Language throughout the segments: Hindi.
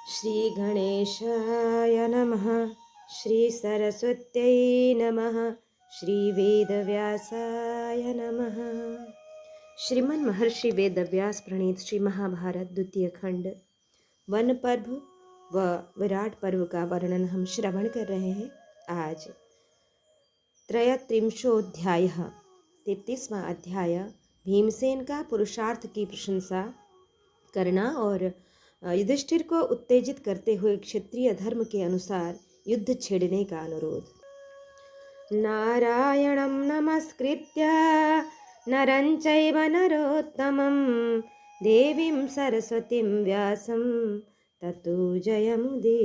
श्री गणेशाय नमः। श्री सरस्वत्यै नमः। श्री वेदव्यासाय नमः। श्रीमन महर्षि वेदव्यास प्रणीत श्री महाभारत द्वितीय खंड वन पर्व व विराट पर्व का वर्णन हम श्रवण कर रहे हैं। आज त्रयत्रिंशोऽध्यायः 33वां अध्याय भीमसेन का पुरुषार्थ की प्रशंसा करना और युधिष्ठिर को उत्तेजित करते हुए क्षत्रिय धर्म के अनुसार युद्ध छेड़ने का अनुरोध। नारायणं नमस्कृत्य नरं चैव नरोत्तमं देवीं सरस्वतीं व्यासं ततो जयमुदीरयेत्।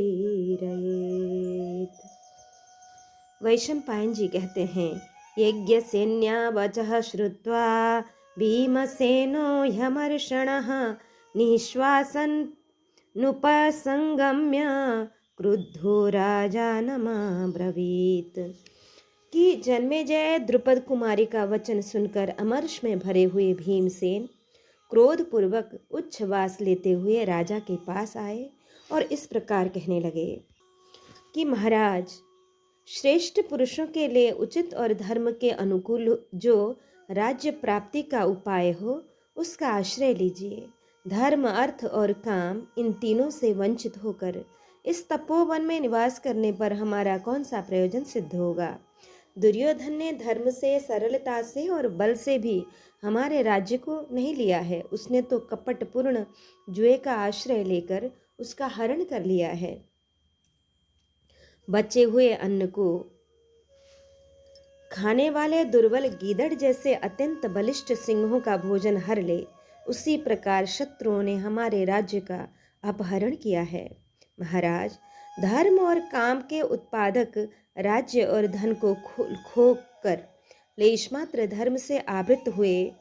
वैशंपायन जी कहते हैं, यज्ञसेन्यावचः श्रुत्वा भीमसेनो ह्यमर्षणः निःश्वासन् नुपसंगम्य क्रुद्धो राजानमब्रवीत्। कि जन्मेजय द्रुपद कुमारी का वचन सुनकर अमर्ष में भरे हुए भीमसेन क्रोधपूर्वक उच्छ्वास लेते हुए राजा के पास आए और इस प्रकार कहने लगे कि महाराज, श्रेष्ठ पुरुषों के लिए उचित और धर्म के अनुकूल जो राज्य प्राप्ति का उपाय हो उसका आश्रय लीजिए। धर्म, अर्थ और काम, इन तीनों से वंचित होकर इस तपोवन में निवास करने पर हमारा कौन सा प्रयोजन सिद्ध होगा। दुर्योधन ने धर्म से, सरलता से और बल से भी हमारे राज्य को नहीं लिया है। उसने तो कपटपूर्ण जुए का आश्रय लेकर उसका हरण कर लिया है। बचे हुए अन्न को खाने वाले दुर्बल गीदड़ जैसे अत्यंत बलिष्ठ सिंहों का भोजन हर ले, उसी प्रकार शत्रुओं ने हमारे राज्य का अपहरण किया है। महाराज, धर्म और काम के उत्पादक राज्य और धन को खो कर लेशमात्र धर्म से आवृत हुए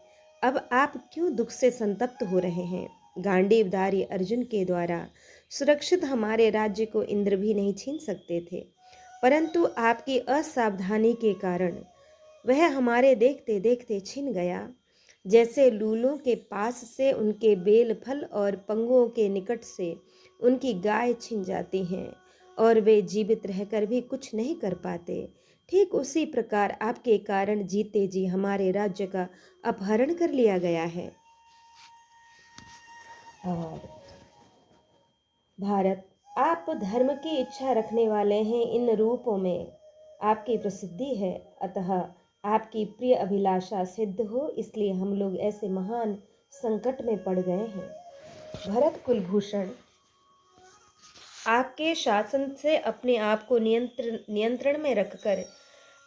अब आप क्यों दुख से संतप्त हो रहे हैं। गांडीवधारी अर्जुन के द्वारा सुरक्षित हमारे राज्य को इंद्र भी नहीं छीन सकते थे, परंतु आपकी असावधानी के कारण वह हमारे देखते देखते छिन गया। जैसे लूलों के पास से उनके बेल फल और पंगुओं के निकट से उनकी गाय छिन जाती हैं और वे जीवित रहकर भी कुछ नहीं कर पाते, ठीक उसी प्रकार आपके कारण जीते जी हमारे राज्य का अपहरण कर लिया गया है। और भारत, आप धर्म की इच्छा रखने वाले हैं। इन रूपों में आपकी प्रसिद्धि है, अतः आपकी प्रिय अभिलाषा सिद्ध हो, इसलिए हम लोग ऐसे महान संकट में पड़ गए हैं। भरत कुलभूषण, आपके शासन से अपने आप को नियंत्रण में रखकर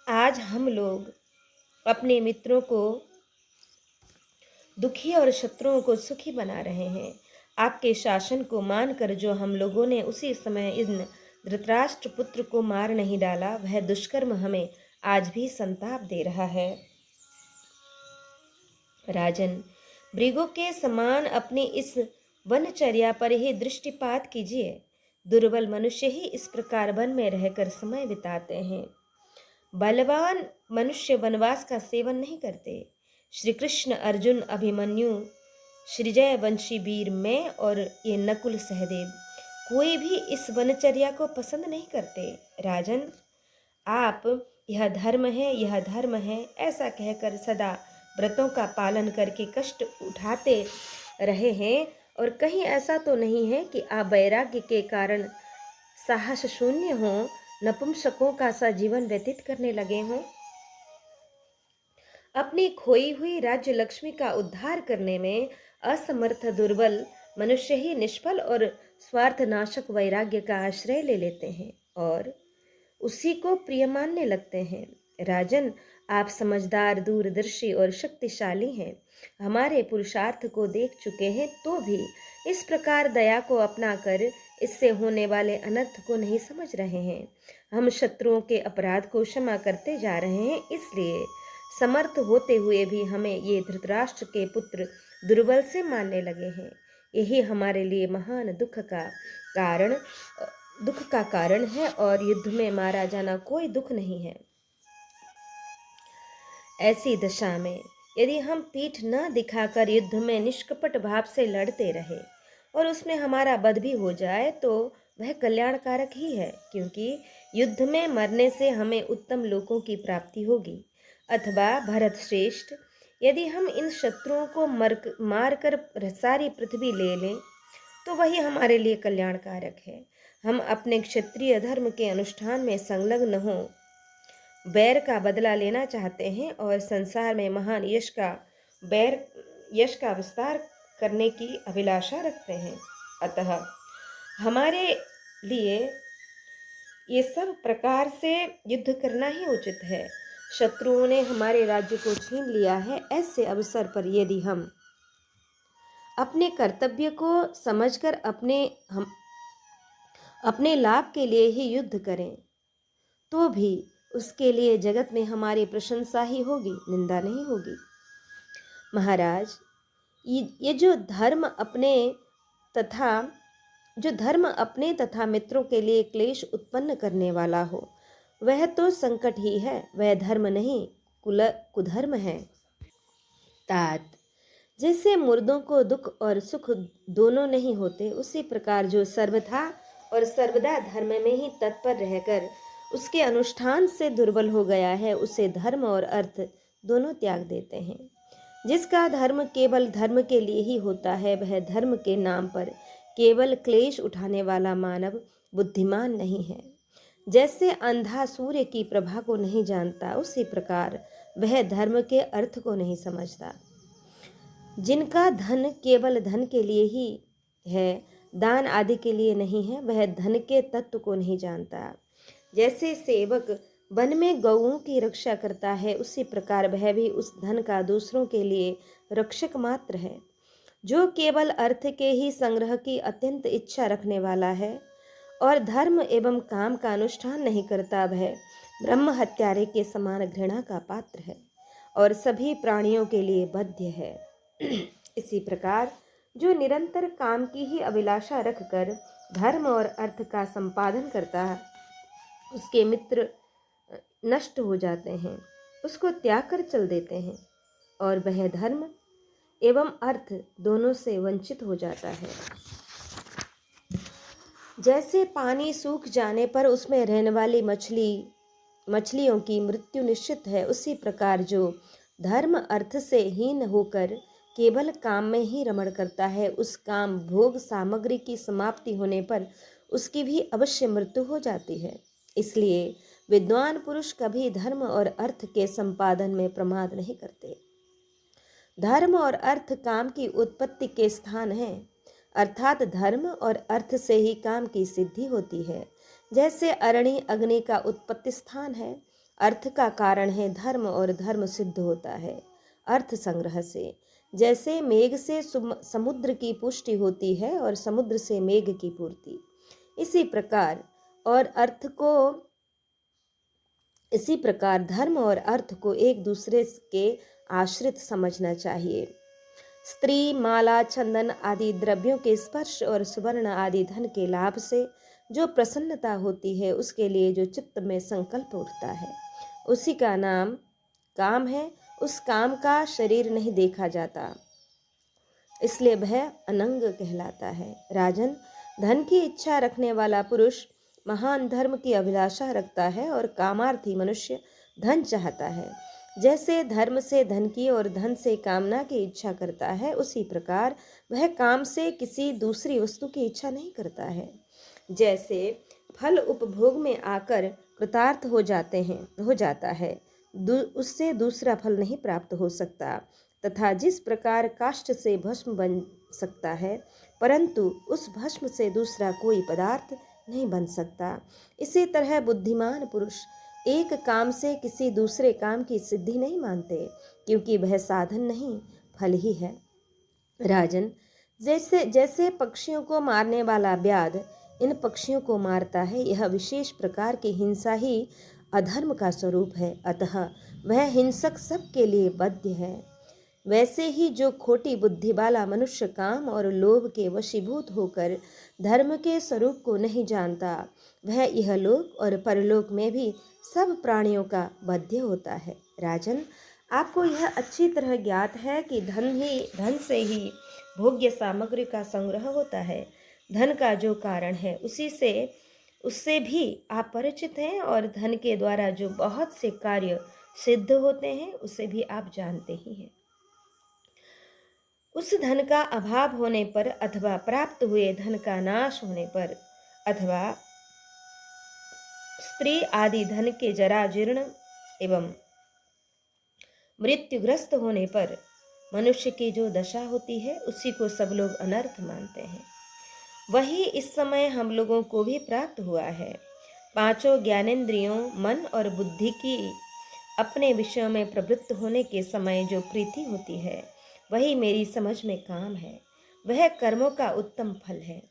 आज हम लोग अपने मित्रों को दुखी और शत्रुओं को सुखी बना रहे हैं। आपके शासन को मानकर जो हम लोगों ने उसी समय इन धृतराष्ट्र पुत्र को मार नहीं डाला, वह दुष्कर्म हमें आज भी संताप दे रहा है। राजन, मृगों के समान अपनी इस वनचर्या पर ही दृष्टिपात कीजिए। दुर्बल मनुष्य ही इस प्रकार वन में रहकर समय बिताते हैं। बलवान मनुष्य वनवास का सेवन नहीं करते। श्री कृष्ण, अर्जुन, अभिमन्यु, श्रीजय वंशी वीर, मैं और ये नकुल, सहदेव, कोई भी इस वनचर्या को पसंद नहीं करते। राजन, आप यह धर्म है, यह धर्म है ऐसा कहकर सदा व्रतों का पालन करके कष्ट उठाते रहे हैं, और कहीं ऐसा तो नहीं है कि आप वैराग्य के कारण साहस शून्य हो, नपुंसकों का सा जीवन व्यतीत करने लगे हों। अपनी खोई हुई राज्य लक्ष्मी का उद्धार करने में असमर्थ दुर्बल मनुष्य ही निष्फल और स्वार्थनाशक वैराग्य का आश्रय ले लेते हैं और उसी को प्रिय मानने लगते हैं। राजन, आप समझदार, दूरदर्शी और शक्तिशाली हैं। हमारे पुरुषार्थ को देख चुके हैं तो भी इस प्रकार दया को अपनाकर इससे होने वाले अनर्थ को नहीं समझ रहे हैं। हम शत्रुओं के अपराध को क्षमा करते जा रहे हैं, इसलिए समर्थ होते हुए भी हमें ये धृतराष्ट्र के पुत्र दुर्बल से मानने लगे हैं। यही हमारे लिए महान दुख का कारण है और युद्ध में मारा जाना कोई दुख नहीं है। ऐसी दशा में यदि हम पीठ न दिखाकर युद्ध में निष्कपट भाव से लड़ते रहे और उसमें हमारा वध भी हो जाए तो वह कल्याणकारक ही है, क्योंकि युद्ध में मरने से हमें उत्तम लोकों की प्राप्ति होगी। अथवा भरत श्रेष्ठ, यदि हम इन शत्रुओं को मार कर सारी पृथ्वी ले लें तो वही हमारे लिए कल्याणकारक है। हम अपने क्षत्रिय धर्म के अनुष्ठान में संलग्न हो बैर का बदला लेना चाहते हैं और संसार में महान यश का विस्तार करने की अभिलाषा रखते हैं। अतः हमारे लिए ये सब प्रकार से युद्ध करना ही उचित है। शत्रुओं ने हमारे राज्य को छीन लिया है, ऐसे अवसर पर यदि हम अपने कर्तव्य को समझकर अपने लाभ के लिए ही युद्ध करें तो भी उसके लिए जगत में हमारी प्रशंसा ही होगी, निंदा नहीं होगी। महाराज, ये जो धर्म अपने तथा मित्रों के लिए क्लेश उत्पन्न करने वाला हो, वह तो संकट ही है, वह धर्म नहीं कुधर्म है। तात, जैसे मुर्दों को दुख और सुख दोनों नहीं होते, उसी प्रकार जो सर्वथा और सर्वदा धर्म में ही तत्पर रहकर उसके अनुष्ठान से दुर्बल हो गया है, उसे धर्म और अर्थ दोनों त्याग देते हैं। जिसका धर्म केवल धर्म के लिए ही होता है, वह धर्म के नाम पर केवल क्लेश उठाने वाला मानव बुद्धिमान नहीं है। जैसे अंधा सूर्य की प्रभा को नहीं जानता, उसी प्रकार वह धर्म के अर्थ को नहीं समझता। जिनका धन केवल धन के लिए ही है, दान आदि के लिए नहीं है, वह धन के तत्व को नहीं जानता। जैसे सेवक वन में गौओं की रक्षा करता है, उसी प्रकार वह भी उस धन का दूसरों के लिए रक्षक मात्र है। जो केवल अर्थ के ही संग्रह की अत्यंत इच्छा रखने वाला है और धर्म एवं काम का अनुष्ठान नहीं करता, वह ब्रह्म हत्यारे के समान घृणा का पात्र है और सभी प्राणियों के लिए बद्ध है। इसी प्रकार जो निरंतर काम की ही अभिलाषा रखकर धर्म और अर्थ का संपादन करता है, उसके मित्र नष्ट हो जाते हैं, उसको त्याग कर चल देते हैं और वह धर्म एवं अर्थ दोनों से वंचित हो जाता है। जैसे पानी सूख जाने पर उसमें रहने वाली मछलियों की मृत्यु निश्चित है, उसी प्रकार जो धर्म अर्थ से हीन होकर केवल काम में ही रमण करता है, उस काम भोग सामग्री की समाप्ति होने पर उसकी भी अवश्य मृत्यु हो जाती है। इसलिए विद्वान पुरुष कभी धर्म और अर्थ के संपादन में प्रमाद नहीं करते। धर्म और अर्थ काम की उत्पत्ति के स्थान हैं, अर्थात धर्म और अर्थ से ही काम की सिद्धि होती है। जैसे अरणि अग्नि का उत्पत्ति स्थान है, अर्थ का कारण है धर्म और धर्म सिद्ध होता है अर्थ संग्रह से। जैसे मेघ से समुद्र की पुष्टि होती है और समुद्र से मेघ की पूर्ति, इसी प्रकार धर्म और अर्थ को एक दूसरे के आश्रित समझना चाहिए। स्त्री, माला, चंदन आदि द्रव्यों के स्पर्श और सुवर्ण आदि धन के लाभ से जो प्रसन्नता होती है, उसके लिए जो चित्त में संकल्प उठता है, उसी का नाम काम है। उस काम का शरीर नहीं देखा जाता, इसलिए वह अनंग कहलाता है। राजन, धन की इच्छा रखने वाला पुरुष महान धर्म की अभिलाषा रखता है और कामार्थी मनुष्य धन चाहता है। जैसे धर्म से धन की और धन से कामना की इच्छा करता है, उसी प्रकार वह काम से किसी दूसरी वस्तु की इच्छा नहीं करता है। जैसे फल उपभोग में आकर कृतार्थ हो जाता है, उससे दूसरा फल नहीं प्राप्त हो सकता, तथा जिस प्रकार काष्ठ से भस्म बन सकता है, परंतु उस भस्म से दूसरा कोई पदार्थ नहीं बन सकता, इसी तरह बुद्धिमान पुरुष एक काम से किसी दूसरे काम की सिद्धि नहीं मानते, क्योंकि वह साधन नहीं फल ही है। राजन, जैसे पक्षियों को मारने वाला व्याध इन पक्षियों को मारता है, यह विशेष प्रकार की हिंसा ही अधर्म का स्वरूप है, अतः वह हिंसक सबके लिए बद्ध है। वैसे ही जो खोटी बुद्धि वाला मनुष्य काम और लोभ के वशीभूत होकर धर्म के स्वरूप को नहीं जानता, वह इहलोक और परलोक में भी सब प्राणियों का बद्ध होता है। राजन, आपको यह अच्छी तरह ज्ञात है कि धन से ही भोग्य सामग्री का संग्रह होता है। धन का जो कारण है उससे भी आप परिचित हैं, और धन के द्वारा जो बहुत से कार्य सिद्ध होते हैं उसे भी आप जानते ही हैं। उस धन का अभाव होने पर अथवा प्राप्त हुए धन का नाश होने पर अथवा स्त्री आदि धन के जरा जीर्ण एवं मृत्युग्रस्त होने पर मनुष्य की जो दशा होती है उसी को सब लोग अनर्थ मानते हैं। वही इस समय हम लोगों को भी प्राप्त हुआ है। पांचों ज्ञानेंद्रियों मन और बुद्धि की अपने विषयों में प्रवृत्त होने के समय जो प्रीति होती है वही मेरी समझ में काम है, वह कर्मों का उत्तम फल है।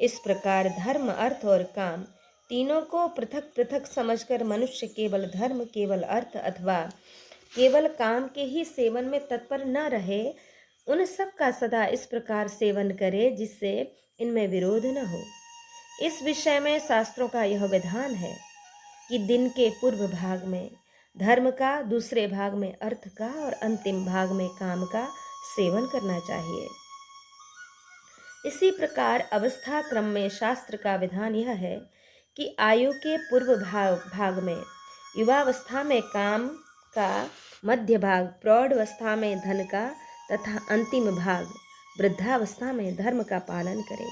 इस प्रकार धर्म अर्थ और काम तीनों को पृथक पृथक समझकर मनुष्य केवल धर्म केवल अर्थ अथवा केवल काम के ही सेवन में तत्पर न रहे, उन सब का सदा इस प्रकार सेवन करे जिससे इनमें विरोध न हो। इस विषय में शास्त्रों का यह विधान है कि दिन के पूर्व भाग में धर्म का, दूसरे भाग में अर्थ का और अंतिम भाग में काम का सेवन करना चाहिए। इसी प्रकार अवस्था क्रम में शास्त्र का विधान यह है कि आयु के पूर्व भाग में युवावस्था में काम का, मध्य भाग प्रौढ़ावस्था में धन का तथा अंतिम भाग वृद्धावस्था में धर्म का पालन करें।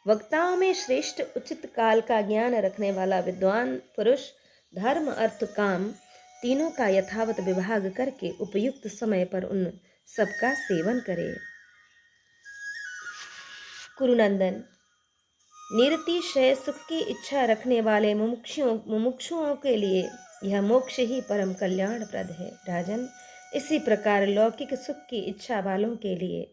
वक्ताओं में श्रेष्ठ उचित काल का ज्ञान रखने वाला विद्वान पुरुष धर्म अर्थ काम तीनों का यथावत विभाग करके उपयुक्त समय पर उन सबका सेवन करे। कुरुनंदन, निरतिशय सुख की इच्छा रखने वाले मुमुक्षुओं के लिए यह मोक्ष ही परम कल्याणप्रद है। राजन, इसी प्रकार लौकिक सुख की इच्छा वालों के लिए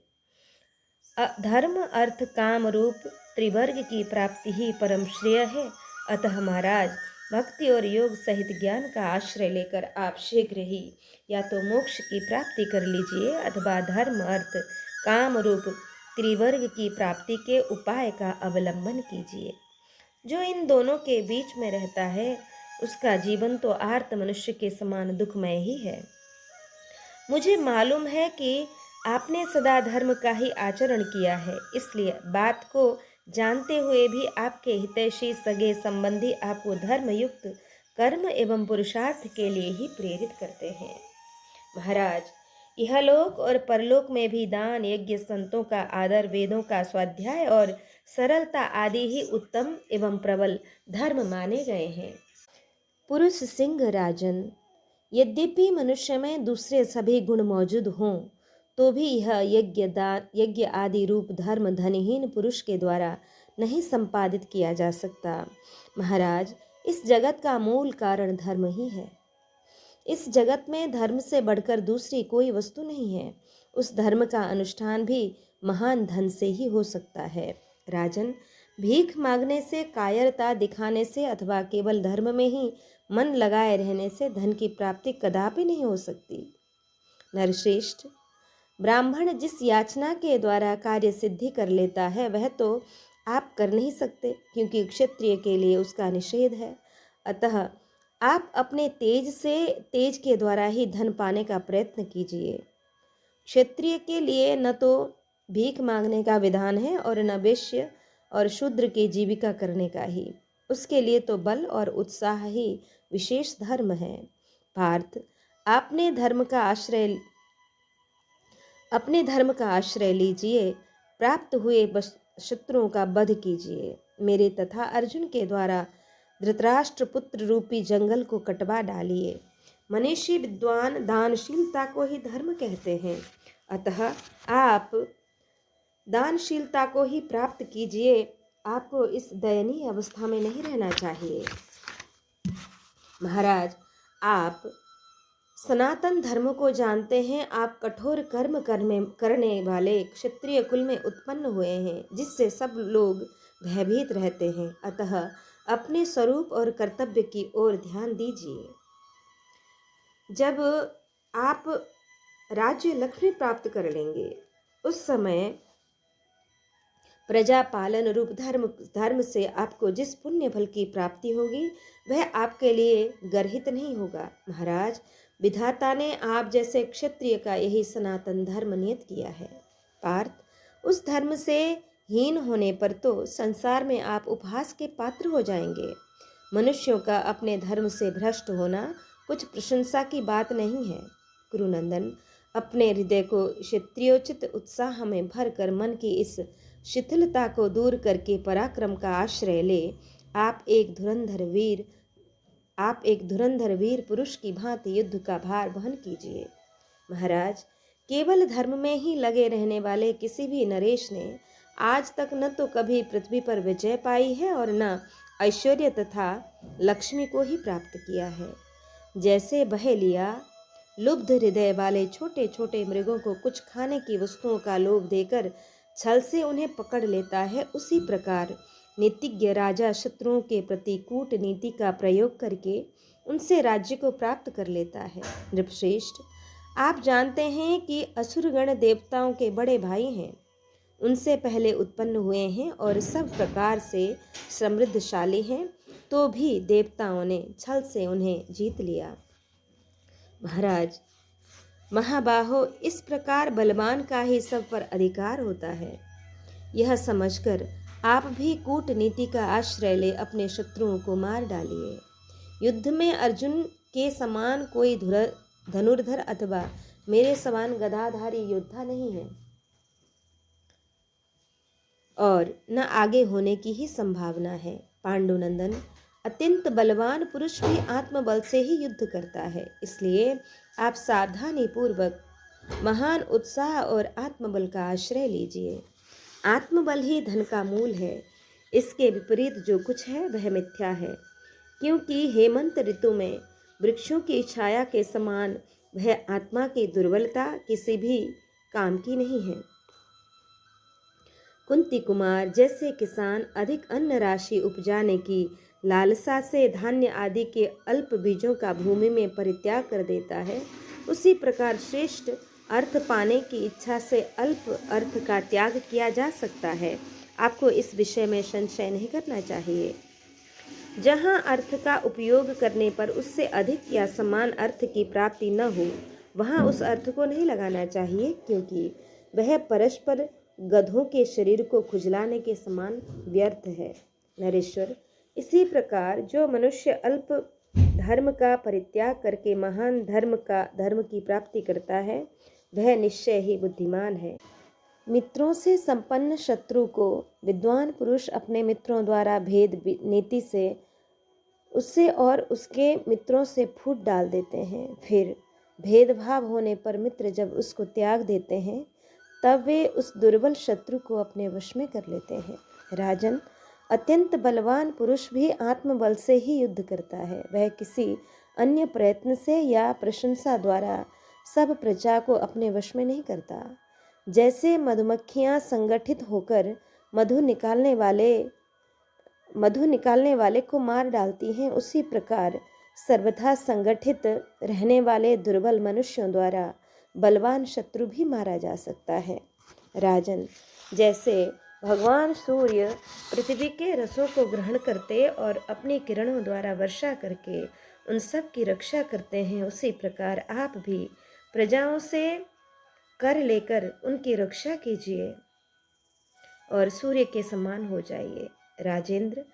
धर्म अर्थ काम रूप त्रिवर्ग की प्राप्ति ही परम श्रेय है। अतः महाराज, भक्ति और योग सहित ज्ञान का आश्रय लेकर आप शीघ्र ही या तो मोक्ष की प्राप्ति कर लीजिए अथवा धर्म अर्थ काम रूप त्रिवर्ग की प्राप्ति के उपाय का अवलंबन कीजिए। जो इन दोनों के बीच में रहता है उसका जीवन तो आर्त मनुष्य के समान दुखमय ही है। मुझे मालूम है कि आपने सदा धर्म का ही आचरण किया है, इसलिए बात को जानते हुए भी आपके हितैषी सगे संबंधी आपको धर्मयुक्त कर्म एवं पुरुषार्थ के लिए ही प्रेरित करते हैं। महाराज, इहलोक और परलोक में भी दान, यज्ञ, संतों का आदर, वेदों का स्वाध्याय और सरलता आदि ही उत्तम एवं प्रबल धर्म माने गए हैं। पुरुष सिंह, राजन, यद्यपि मनुष्य में दूसरे सभी गुण मौजूद हों तो भी यह यज्ञ आदि रूप धर्म धनहीन पुरुष के द्वारा नहीं संपादित किया जा सकता। महाराज, इस जगत का मूल कारण धर्म ही है। इस जगत में धर्म से बढ़कर दूसरी कोई वस्तु नहीं है। उस धर्म का अनुष्ठान भी महान धन से ही हो सकता है। राजन, भीख मांगने से, कायरता दिखाने से अथवा केवल धर्म में ही मन लगाए रहने से धन की प्राप्ति कदापि नहीं हो सकती। नरश्रेष्ठ, ब्राह्मण जिस याचना के द्वारा कार्य सिद्धि कर लेता है वह तो आप कर नहीं सकते, क्योंकि क्षत्रिय के लिए उसका निषेध है। अतः आप अपने तेज के द्वारा ही धन पाने का प्रयत्न कीजिए। क्षत्रिय के लिए न तो भीख मांगने का विधान है और न वेश्य और शूद्र की जीविका करने का ही। उसके लिए तो बल और उत्साह ही विशेष धर्म है। पार्थ, अपने धर्म का आश्रय लीजिए, प्राप्त हुए शत्रुओं का वध कीजिए। मेरे तथा अर्जुन के द्वारा धृतराष्ट्र पुत्र रूपी जंगल को कटवा डालिए। मनीषी विद्वान दानशीलता को ही धर्म कहते हैं, अतः आप दानशीलता को ही प्राप्त कीजिए। आपको इस दयनीय अवस्था में नहीं रहना चाहिए। महाराज, आप सनातन धर्म को जानते हैं। आप कठोर कर्म करने वाले क्षत्रिय कुल में उत्पन्न हुए हैं, जिससे सब लोग भयभीत रहते हैं। अतः अपने स्वरूप और कर्तव्य की ओर ध्यान दीजिए। जब आप राज्य लक्ष्मी प्राप्त कर लेंगे उस समय प्रजा पालन रूप धर्म से आपको जिस पुण्य फल की प्राप्ति होगी वह आपके लिए गर्हित नहीं होगा। महाराज, विधाता ने आप जैसे क्षत्रिय का यही सनातन धर्म नियत किया है। पार्थ, उस धर्म से हीन होने पर तो संसार में आप उपहास के पात्र हो जाएंगे। मनुष्यों का अपने धर्म से भ्रष्ट होना कुछ प्रशंसा की बात नहीं है। कुरुनंदन, अपने हृदय को क्षत्रियोचित उत्साह में भरकर मन की इस शिथिलता को दूर करके पराक्रम का आश्रय ले आप एक धुरंधर वीर पुरुष की भांति युद्ध का भार वहन कीजिए। महाराज, केवल धर्म में ही लगे रहने वाले किसी भी नरेश ने आज तक न तो कभी पृथ्वी पर विजय पाई है और न ऐश्वर्य तथा लक्ष्मी को ही प्राप्त किया है। जैसे बहेलिया लुब्ध हृदय वाले छोटे छोटे मृगों को कुछ खाने की वस्तुओं का लोभ देकर छल से उन्हें पकड़ लेता है, उसी प्रकार नीतिज्ञ राजा शत्रुओं के प्रति कूटनीति का प्रयोग करके उनसे राज्य को प्राप्त कर लेता है। नृपश्रेष्ठ, आप जानते हैं कि असुरगण देवताओं के बड़े भाई हैं, उनसे पहले उत्पन्न हुए हैं और सब प्रकार से समृद्धशाली हैं, तो भी देवताओं ने छल से उन्हें जीत लिया। महाराज, महाबाहो, इस प्रकार बलवान का ही सब पर अधिकार होता है। यह समझकर आप भी कूटनीति का आश्रय ले अपने शत्रुओं को मार डालिए। युद्ध में अर्जुन के समान कोई धनुर्धर अथवा मेरे समान गदाधारी योद्धा नहीं है और न आगे होने की ही संभावना है। पांडुनंदन, अत्यंत बलवान पुरुष भी आत्मबल से ही युद्ध करता है, इसलिए आप सावधानी पूर्वक महान उत्साह और आत्मबल का आश्रय लीजिए। आत्मबल ही धन का मूल है। इसके विपरीत जो कुछ है वह मिथ्या है, क्योंकि हेमंत ऋतु में वृक्षों की छाया के समान वह आत्मा की दुर्बलता किसी भी काम की नहीं है। कुंती कुमार जैसे किसान अधिक अन्न राशि उपजाने की लालसा से धान्य आदि के अल्प बीजों का भूमि में परित्याग कर देता है, उसी प्रकार श्रेष्ठ अर्थ पाने की इच्छा से अल्प अर्थ का त्याग किया जा सकता है। आपको इस विषय में संशय नहीं करना चाहिए। जहाँ अर्थ का उपयोग करने पर उससे अधिक या समान अर्थ की प्राप्ति न हो, वहाँ उस अर्थ को नहीं लगाना चाहिए, क्योंकि वह परस्पर गधों के शरीर को खुजलाने के समान व्यर्थ है। नरेश्वर, इसी प्रकार जो मनुष्य अल्प धर्म का परित्याग करके महान धर्म की प्राप्ति करता है, वह निश्चय ही बुद्धिमान है। मित्रों से संपन्न शत्रु को विद्वान पुरुष अपने मित्रों द्वारा भेद नीति से उससे और उसके मित्रों से फूट डाल देते हैं। फिर भेदभाव होने पर मित्र जब उसको त्याग देते हैं, तब वे उस दुर्बल शत्रु को अपने वश में कर लेते हैं। राजन, अत्यंत बलवान पुरुष भी आत्मबल से ही युद्ध करता है। वह किसी अन्य प्रयत्न से या प्रशंसा द्वारा सब प्रजा को अपने वश में नहीं करता। जैसे मधुमक्खियां संगठित होकर मधु निकालने वाले को मार डालती हैं, उसी प्रकार सर्वथा संगठित रहने वाले दुर्बल मनुष्यों द्वारा बलवान शत्रु भी मारा जा सकता है। राजन, जैसे भगवान सूर्य पृथ्वी के रसों को ग्रहण करते और अपनी किरणों द्वारा वर्षा करके उन सब की रक्षा करते हैं, उसी प्रकार आप भी प्रजाओं से कर लेकर उनकी रक्षा कीजिए और सूर्य के समान हो जाइए। राजेंद्र,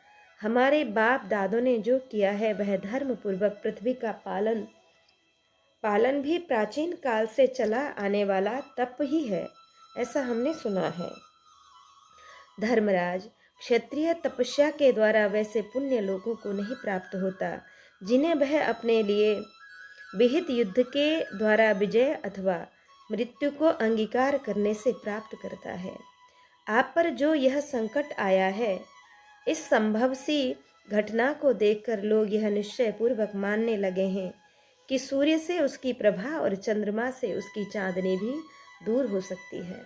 हमारे बाप दादों ने जो किया है वह धर्म पूर्वक पृथ्वी का पालन भी प्राचीन काल से चला आने वाला तप ही है, ऐसा हमने सुना है। धर्मराज, क्षत्रिय तपस्या के द्वारा वैसे पुण्य लोगों को नहीं प्राप्त होता जिन्हें वह अपने लिए विहित युद्ध के द्वारा विजय अथवा मृत्यु को अंगीकार करने से प्राप्त करता है। आप पर जो यह संकट आया है, इस संभव सी घटना को देखकर लोग यह निश्चय पूर्वक मानने लगे हैं कि सूर्य से उसकी प्रभा और चंद्रमा से उसकी चांदनी भी दूर हो सकती है।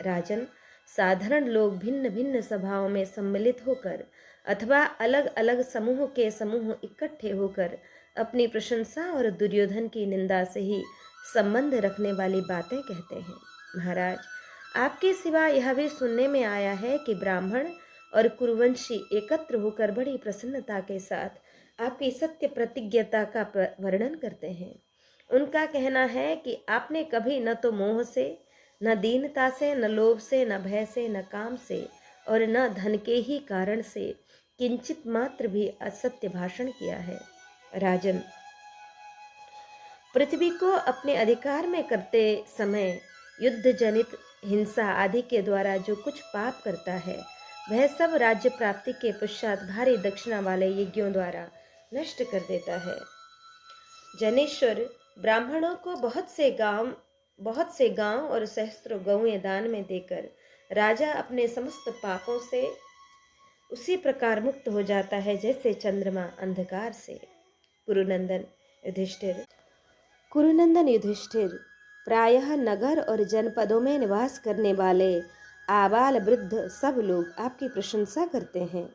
राजन, साधारण लोग भिन्न भिन्न सभाओं में सम्मिलित होकर अथवा अलग अलग समूह के समूह इकट्ठे होकर अपनी प्रशंसा और दुर्योधन की निंदा से ही संबंध रखने वाली बातें कहते हैं। महाराज, आपके सिवा यह भी सुनने में आया है कि ब्राह्मण और कुरुवंशी एकत्र होकर बड़ी प्रसन्नता के साथ आपकी सत्य प्रतिज्ञता का वर्णन करते हैं। उनका कहना है कि आपने कभी न तो मोह से न दीनता से, न लोभ से, न भय से, न काम से और न धन के ही कारण से किंचित मात्र भी असत्य भाषण किया है। राजन, पृथ्वी को अपने अधिकार में करते समय युद्ध जनित हिंसा आदि के द्वारा जो कुछ पाप करता है, वह सब राज्य प्राप्ति के पश्चात भारी दक्षिणा वाले यज्ञों द्वारा नष्ट कर देता है। जनेश्वर ब्राह्मणों को बहुत से गांव और सहस्त्रों गौएं दान में देकर राजा अपने समस्त पापों से उसी प्रकार मुक्त हो जाता है जैसे चंद्रमा अंधकार से। कुरुनंदन युधिष्ठिर, प्रायः नगर और जनपदों में निवास करने वाले आबाल वृद्ध सब लोग आपकी प्रशंसा करते हैं।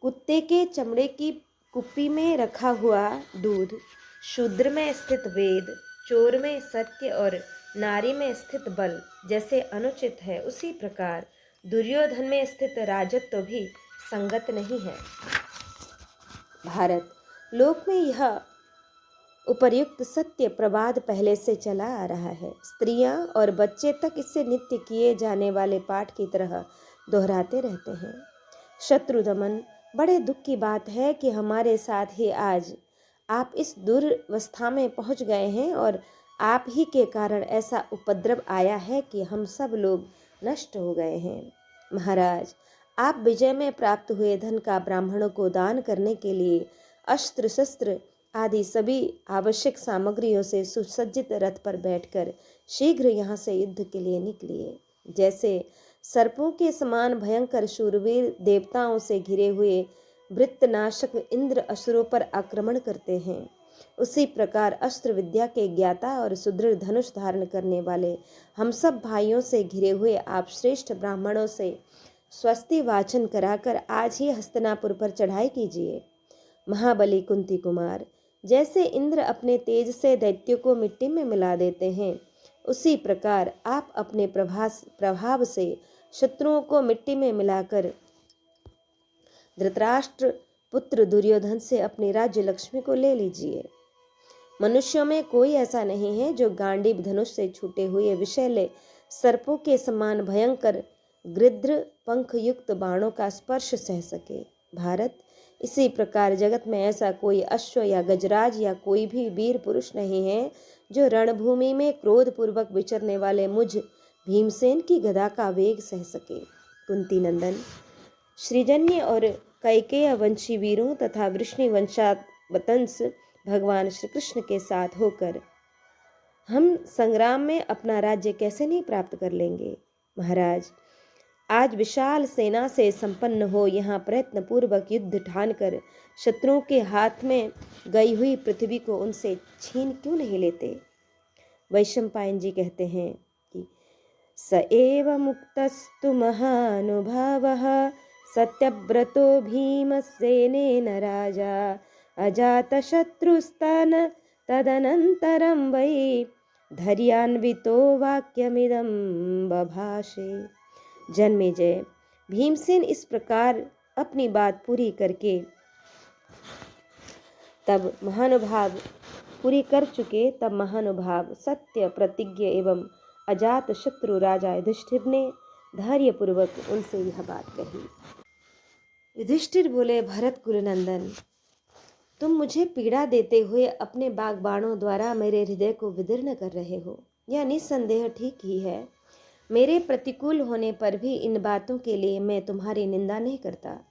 कुत्ते के चमड़े की कुप्पी में रखा हुआ दूध, शूद्र में स्थित वेद, चोर में सत्य और नारी में स्थित बल जैसे अनुचित है, उसी प्रकार दुर्योधन में स्थित राजत्व भी संगत नहीं है। भारत, लोक में यह उपर्युक्त सत्य प्रवाद पहले से चला आ रहा है। स्त्रियां और बच्चे तक इससे नित्य किए जाने वाले पाठ की तरह दोहराते रहते हैं। शत्रुदमन, बड़े दुख की बात है कि हमारे साथ ही आज आप इस दुर्वस्था में पहुंच गए हैं और आप ही के कारण ऐसा उपद्रव आया है कि हम सब लोग नष्ट हो गए हैं। महाराज, आप विजय में प्राप्त हुए धन का ब्राह्मणों को दान करने के लिए अस्त्र शस्त्र आदि सभी आवश्यक सामग्रियों से सुसज्जित रथ पर बैठकर शीघ्र यहाँ से युद्ध के लिए निकलिए। जैसे सर्पों के समान भयंकर शूरवीर देवताओं से घिरे हुए वृत्तनाशक इंद्र असुरों पर आक्रमण करते हैं, उसी प्रकार अस्त्र विद्या के ज्ञाता और सुदृढ़ धनुष धारण करने वाले हम सब भाइयों से घिरे हुए आप श्रेष्ठ ब्राह्मणों से स्वस्ति वाचन कराकर आज ही हस्तिनापुर पर चढ़ाई कीजिए। महाबली कुंती कुमार, जैसे इंद्र अपने तेज से दैत्यों को मिट्टी में मिला देते हैं, उसी प्रकार आप अपने प्रभाव से शत्रुओं को मिट्टी में मिलाकर धृतराष्ट्र पुत्र दुर्योधन से अपनी राज्य लक्ष्मी को ले लीजिए। मनुष्यों में कोई ऐसा नहीं है जो गांडीव धनुष से छूटे हुए विषैले सर्पों के समान भयंकर गृध्र पंख युक्त बाणों का स्पर्श सह सके। भारत, इसी प्रकार जगत में ऐसा कोई अश्व या गजराज या कोई भी वीर पुरुष नहीं है जो रणभूमि में क्रोध पूर्वक विचरने वाले मुझ भीमसेन की गदा का वेग सह सके। कुंती नंदन, श्रीजन्य और कैकेय वंशी वीरों तथा वृष्णि वंशावतंस भगवान श्री कृष्ण के साथ होकर हम संग्राम में अपना राज्य कैसे नहीं प्राप्त कर लेंगे। महाराज, आज विशाल सेना से संपन्न हो यहाँ प्रयत्न पूर्वक युद्ध ठानकर शत्रुओं के हाथ में गई हुई पृथ्वी को उनसे छीन क्यों नहीं लेते। वैशंपायन जी कहते हैं कि स एव मुक्तस्तु महानुभावः सत्यव्रतो भीमसेनेन राजा अजातशत्रुस्तन तदनन्तरं वै धैर्यान्वितो वाक्यमिदं बभाषे। जन्मेजय, भीमसेन इस प्रकार अपनी बात पूरी करके तब महानुभाव सत्य प्रतिज्ञ एवं अजात शत्रु राजा युधिष्ठिर ने धैर्यपूर्वक उनसे यह बात कही। युधिष्ठिर बोले, भरत कुलनंदन, तुम मुझे पीड़ा देते हुए अपने बागबाणों द्वारा मेरे हृदय को विदीर्ण कर रहे हो। यह निस्संदेह ठीक ही है। मेरे प्रतिकूल होने पर भी इन बातों के लिए मैं तुम्हारी निंदा नहीं करता,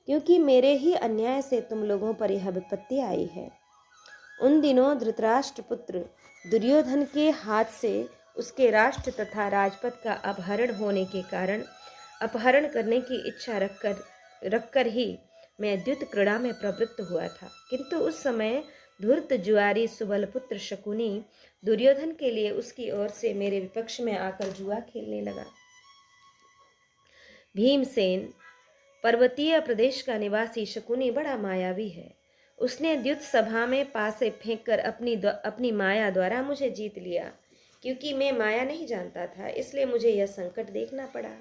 क्योंकि मेरे ही अन्याय से तुम लोगों पर यह विपत्ति आई है। उन दिनों धृतराष्ट्र पुत्र दुर्योधन के हाथ से उसके राष्ट्र तथा राजपद का अपहरण होने के कारण अपहरण करने की इच्छा रखकर ही मैं द्युत क्रीड़ा में प्रवृत्त हुआ था, किंतु उस समय धूर्त जुआरी सुबल पुत्र शकुनी दुर्योधन के लिए उसकी ओर से मेरे विपक्ष में आकर जुआ खेलने लगा। भीमसेन पर्वतीय प्रदेश का निवासी शकुनी बड़ा मायावी है। उसने द्युत सभा में पासे फेंककर अपनी माया द्वारा मुझे जीत लिया। क्योंकि मैं माया नहीं जानता था, इसलिए मुझे यह संकट देखना पड़ा।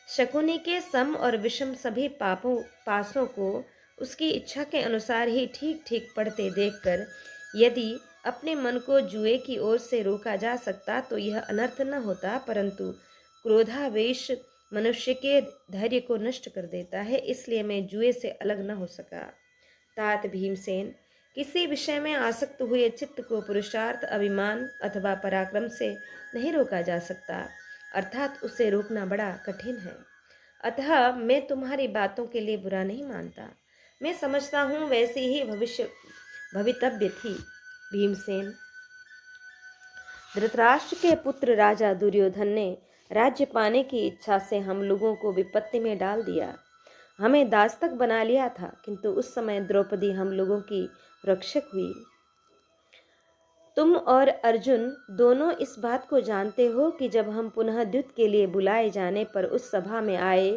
शकुनी के सम और विषम सभी पासों को उसकी इच्छा के अनुसार ही ठीक ठीक पढ़ते देखकर यदि अपने मन को जुए की ओर से रोका जा सकता तो यह अनर्थ न होता, परंतु क्रोधावेश मनुष्य के धैर्य को नष्ट कर देता है, इसलिए मैं जुए से अलग न हो सका। तात भीमसेन, किसी विषय में आसक्त हुए चित्त को पुरुषार्थ, अभिमान अथवा पराक्रम से नहीं रोका जा सकता, अर्थात उसे रोकना बड़ा कठिन है। अतः मैं तुम्हारी बातों के लिए बुरा नहीं मानता। मैं समझता हूँ वैसी ही भवितव्य थी। भीमसेन, धृतराष्ट्र के पुत्र राजा दुर्योधन ने राज्य पाने की इच्छा से हम लोगों को विपत्ति में डाल दिया, हमें दास्तक बना लिया था, किंतु उस समय द्रौपदी हम लोगों की रक्षक हुई। तुम और अर्जुन दोनों इस बात को जानते हो कि जब हम पुनः युद्ध के लिए बुलाए जाने पर उस सभा में आए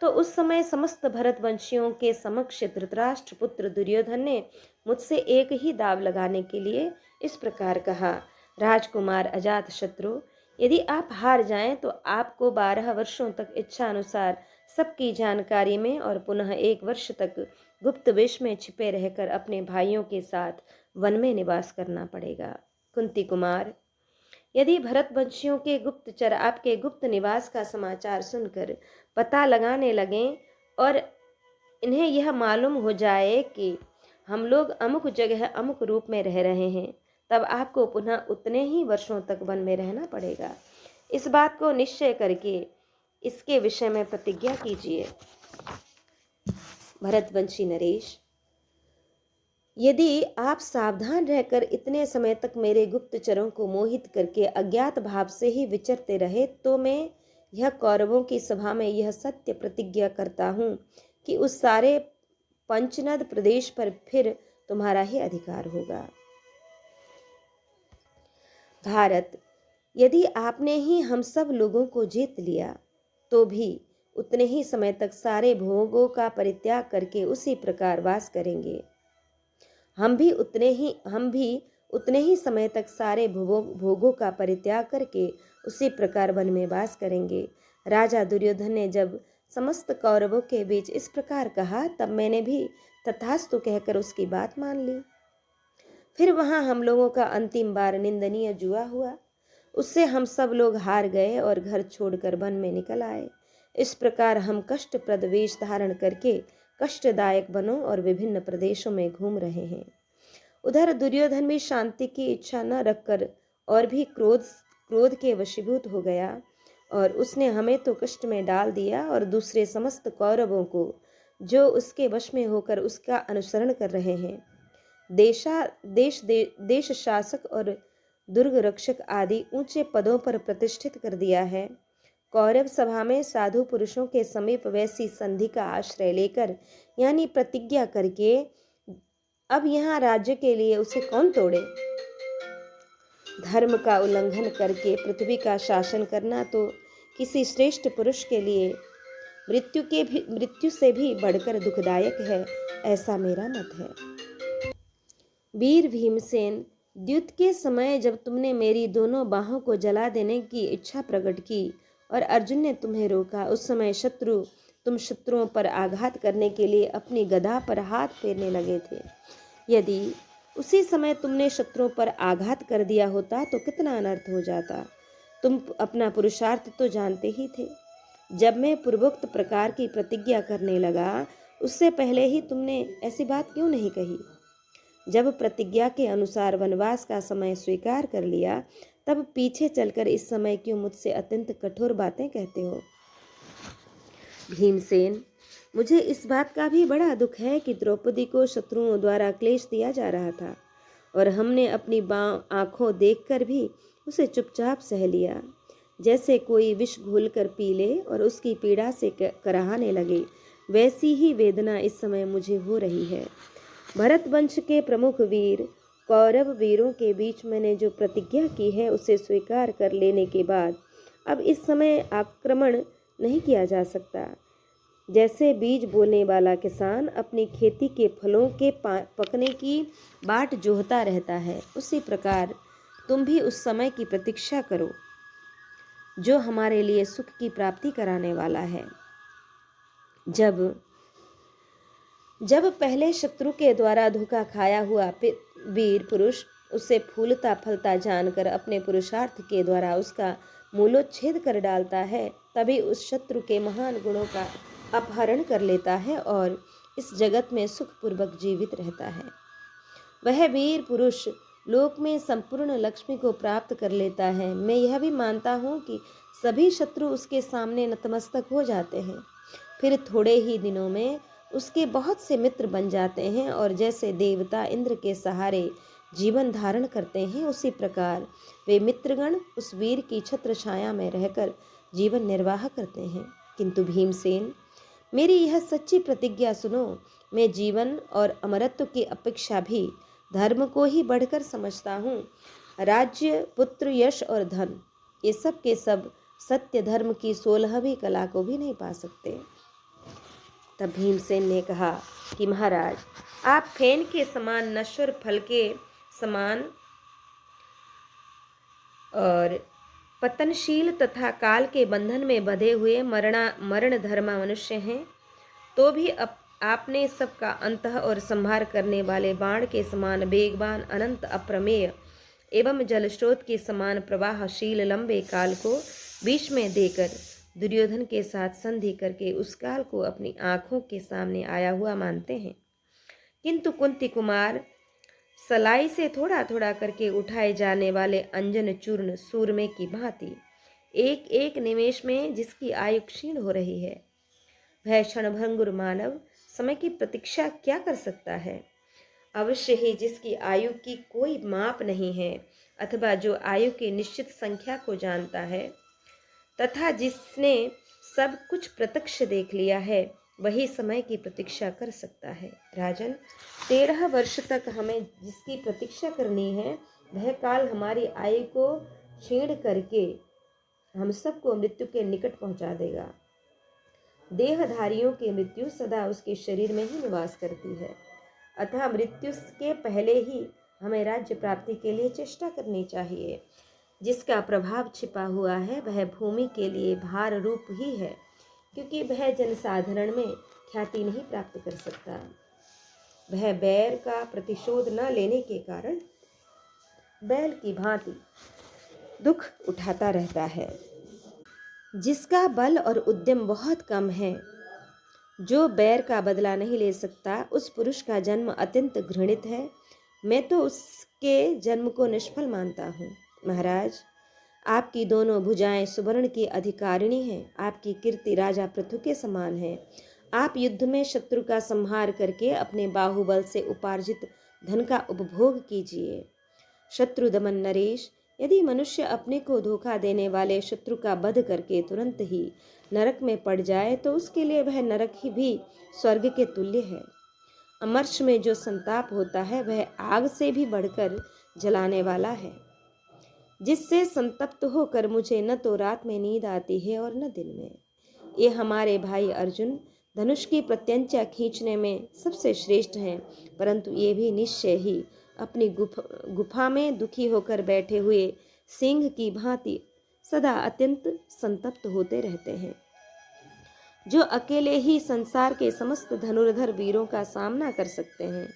तो उस समय समस्त भरतवंशियों के समक्ष धृतराष्ट्र पुत्र दुर्योधन ने मुझसे एक ही दाव लगाने के लिए इस प्रकार कहा, राजकुमार अजातशत्रु, यदि आप हार जाएं तो आपको 12 वर्षों तक इच्छा अनुसार सबकी जानकारी में और पुनः 1 वर्ष तक गुप्त वेश में छिपे रहकर अपने भाइयों के साथ वन में निवास करना पड़ेगा। कुंती कुमार, यदि भरतवंशियों के गुप्तचर आपके गुप्त निवास का समाचार सुनकर पता लगाने लगें और इन्हें यह मालूम हो जाए कि हम लोग अमुक जगह अमुक रूप में रह रहे हैं, तब आपको पुनः उतने ही वर्षों तक वन में रहना पड़ेगा। इस बात को निश्चय करके इसके विषय में प्रतिज्ञा कीजिए। भरतवंशी नरेश, यदि आप सावधान रहकर इतने समय तक मेरे गुप्तचरों को मोहित करके अज्ञात भाव से ही विचरते रहे तो मैं यह कौरवों की सभा में यह सत्य प्रतिज्ञा करता हूँ कि उस सारे पंचनद प्रदेश पर फिर तुम्हारा ही अधिकार होगा। भारत, यदि आपने ही हम सब लोगों को जीत लिया तो भी उतने ही समय तक सारे भोगों का परित्याग करके उसी प्रकार वास करेंगे। हम भी उतने ही समय तक सारे भोगों का परित्याग करके उसी प्रकार वन में वास करेंगे। राजा दुर्योधन ने जब समस्त कौरवों के बीच इस प्रकार कहा तब मैंने भी तथास्तु कहकर उसकी बात मान ली। फिर वहां हम लोगों का अंतिम बार निंदनीय जुआ हुआ, उससे हम सब लोग हार गए और घर छोड़कर वन में निकल आए। इस प्रकार हम कष्टप्रद वेश धारण करके कष्टदायक वनों और विभिन्न प्रदेशों में घूम रहे हैं। उधर दुर्योधन भी शांति की इच्छा न रखकर और भी क्रोध के वशीभूत हो गया और उसने हमें तो कष्ट में डाल दिया और दूसरे समस्त कौरवों को जो उसके वश में होकर उसका अनुसरण कर रहे हैं देश शासक और दुर्ग रक्षक आदि ऊंचे पदों पर प्रतिष्ठित कर दिया है। कौरव सभा में साधु पुरुषों के समीप वैसी संधि का आश्रय लेकर यानी प्रतिज्ञा करके अब यहाँ राज्य के लिए उसे कौन तोड़े। धर्म का उल्लंघन करके पृथ्वी का शासन करना तो किसी श्रेष्ठ पुरुष के लिए मृत्यु से भी बढ़कर दुखदायक है, ऐसा मेरा मत है। वीर भीमसेन, युद्ध के समय जब तुमने मेरी दोनों बाहों को जला देने की इच्छा प्रकट की और अर्जुन ने तुम्हें रोका, उस समय तुम शत्रुओं पर आघात करने के लिए अपनी गदा पर हाथ फेरने लगे थे। यदि उसी समय तुमने शत्रुओं पर आघात कर दिया होता तो कितना अनर्थ हो जाता। तुम अपना पुरुषार्थ तो जानते ही थे। जब मैं पूर्वोक्त प्रकार की प्रतिज्ञा करने लगा उससे पहले ही तुमने ऐसी बात क्यों नहीं कही। जब प्रतिज्ञा के अनुसार वनवास का समय स्वीकार कर लिया तब पीछे चलकर इस समय क्यों मुझसे अत्यंत कठोर बातें कहते हो। भीमसेन, मुझे इस बात का भी बड़ा दुख है कि द्रौपदी को शत्रुओं द्वारा क्लेश दिया जा रहा था और हमने अपनी आंखों देखकर भी उसे चुपचाप सह लिया। जैसे कोई विष घोलकर पी ले और उसकी पीड़ा से कराहने लगे, वैसी ही वेदना इस समय मुझे हो रही है। भरत वंश के प्रमुख वीर कौरव वीरों के बीच मैंने जो प्रतिज्ञा की है उसे स्वीकार कर लेने के बाद अब इस समय आक्रमण नहीं किया जा सकता। जैसे बीज बोने वाला किसान अपनी खेती के फलों के पकने की बाट जोहता रहता है, उसी प्रकार तुम भी उस समय की प्रतीक्षा करो जो हमारे लिए सुख की प्राप्ति कराने वाला है। जब पहले शत्रु के द्वारा धोखा खाया हुआ वीर पुरुष उसे फूलता फलता जानकर अपने पुरुषार्थ के द्वारा उसका मूलोच्छेद कर डालता है, तभी उस शत्रु के महान गुणों का अपहरण कर लेता है और इस जगत में सुखपूर्वक जीवित रहता है। वह वीर पुरुष लोक में संपूर्ण लक्ष्मी को प्राप्त कर लेता है। मैं यह भी मानता हूँ कि सभी शत्रु उसके सामने नतमस्तक हो जाते हैं, फिर थोड़े ही दिनों में उसके बहुत से मित्र बन जाते हैं और जैसे देवता इंद्र के सहारे जीवन धारण करते हैं, उसी प्रकार वे मित्रगण उस वीर की छत्र छाया में रहकर जीवन निर्वाह करते हैं। किंतु भीमसेन, मेरी यह सच्ची प्रतिज्ञा सुनो। मैं जीवन और अमरत्व की अपेक्षा भी धर्म को ही बढ़कर समझता हूँ। राज्य, पुत्र, यश और धन, ये सब के सब सत्य धर्म की 16वीं कला को भी नहीं पा सकते। तब भीमसेन ने कहा कि महाराज, आप फेन के समान नश्वर, फल के समान और पतनशील तथा काल के बंधन में बंधे हुए मरण धर्मा मनुष्य हैं, तो भी आपने सबका अंतः और संहार करने वाले बाण के समान वेगवान, अनंत, अप्रमेय एवं जलस्रोत के समान प्रवाहशील लंबे काल को बीच में देकर दुर्योधन के साथ संधि करके उस काल को अपनी आंखों के सामने आया हुआ मानते हैं। किंतु कुंती कुमार सलाई से थोड़ा थोड़ा करके उठाए जाने वाले अंजन चूर्ण सूरमे की भांति एक एक निमेष में जिसकी आयु क्षीण हो रही है, वह क्षणभंगुर मानव समय की प्रतीक्षा क्या कर सकता है? अवश्य ही जिसकी आयु की कोई माप नहीं है, अथवा जो आयु की निश्चित संख्या को जानता है, तथा जिसने सब कुछ प्रत्यक्ष देख लिया है, वही समय की प्रतीक्षा कर सकता है। राजन, 13 वर्ष तक हमें जिसकी प्रतीक्षा करनी है, वह काल हमारी आयु को छीण करके हम सबको मृत्यु के निकट पहुंचा देगा। देहधारियों की मृत्यु सदा उसके शरीर में ही निवास करती है, अतः मृत्यु के पहले ही हमें राज्य प्राप्ति के लिए चेष्टा करनी चाहिए। जिसका प्रभाव छिपा हुआ है वह भूमि के लिए भार रूप ही है, क्योंकि वह जनसाधारण में ख्याति नहीं प्राप्त कर सकता। वह बैर का प्रतिशोध न लेने के कारण बैल की भांति दुख उठाता रहता है। जिसका बल और उद्यम बहुत कम है, जो बैर का बदला नहीं ले सकता, उस पुरुष का जन्म अत्यंत घृणित है। मैं तो उसके जन्म को निष्फल मानता हूँ। महाराज, आपकी दोनों भुजाएं सुवर्ण की अधिकारिणी हैं। आपकी कीर्ति राजा पृथु के समान है। आप युद्ध में शत्रु का संहार करके अपने बाहुबल से उपार्जित धन का उपभोग कीजिए। शत्रु दमन नरेश, यदि मनुष्य अपने को धोखा देने वाले शत्रु का वध करके तुरंत ही नरक में पड़ जाए, तो उसके लिए वह नरक ही भी स्वर्ग के तुल्य है। अमर्ष में जो संताप होता है, वह आग से भी बढ़कर जलाने वाला है, जिससे संतप्त होकर मुझे न तो रात में नींद आती है और न दिन में। ये हमारे भाई अर्जुन धनुष की प्रत्यंचा खींचने में सबसे श्रेष्ठ हैं, परंतु ये भी निश्चय ही अपनी गुफा में दुखी होकर बैठे हुए सिंह की भांति सदा अत्यंत संतप्त होते रहते हैं। जो अकेले ही संसार के समस्त धनुर्धर वीरों का सामना कर सकते हैं,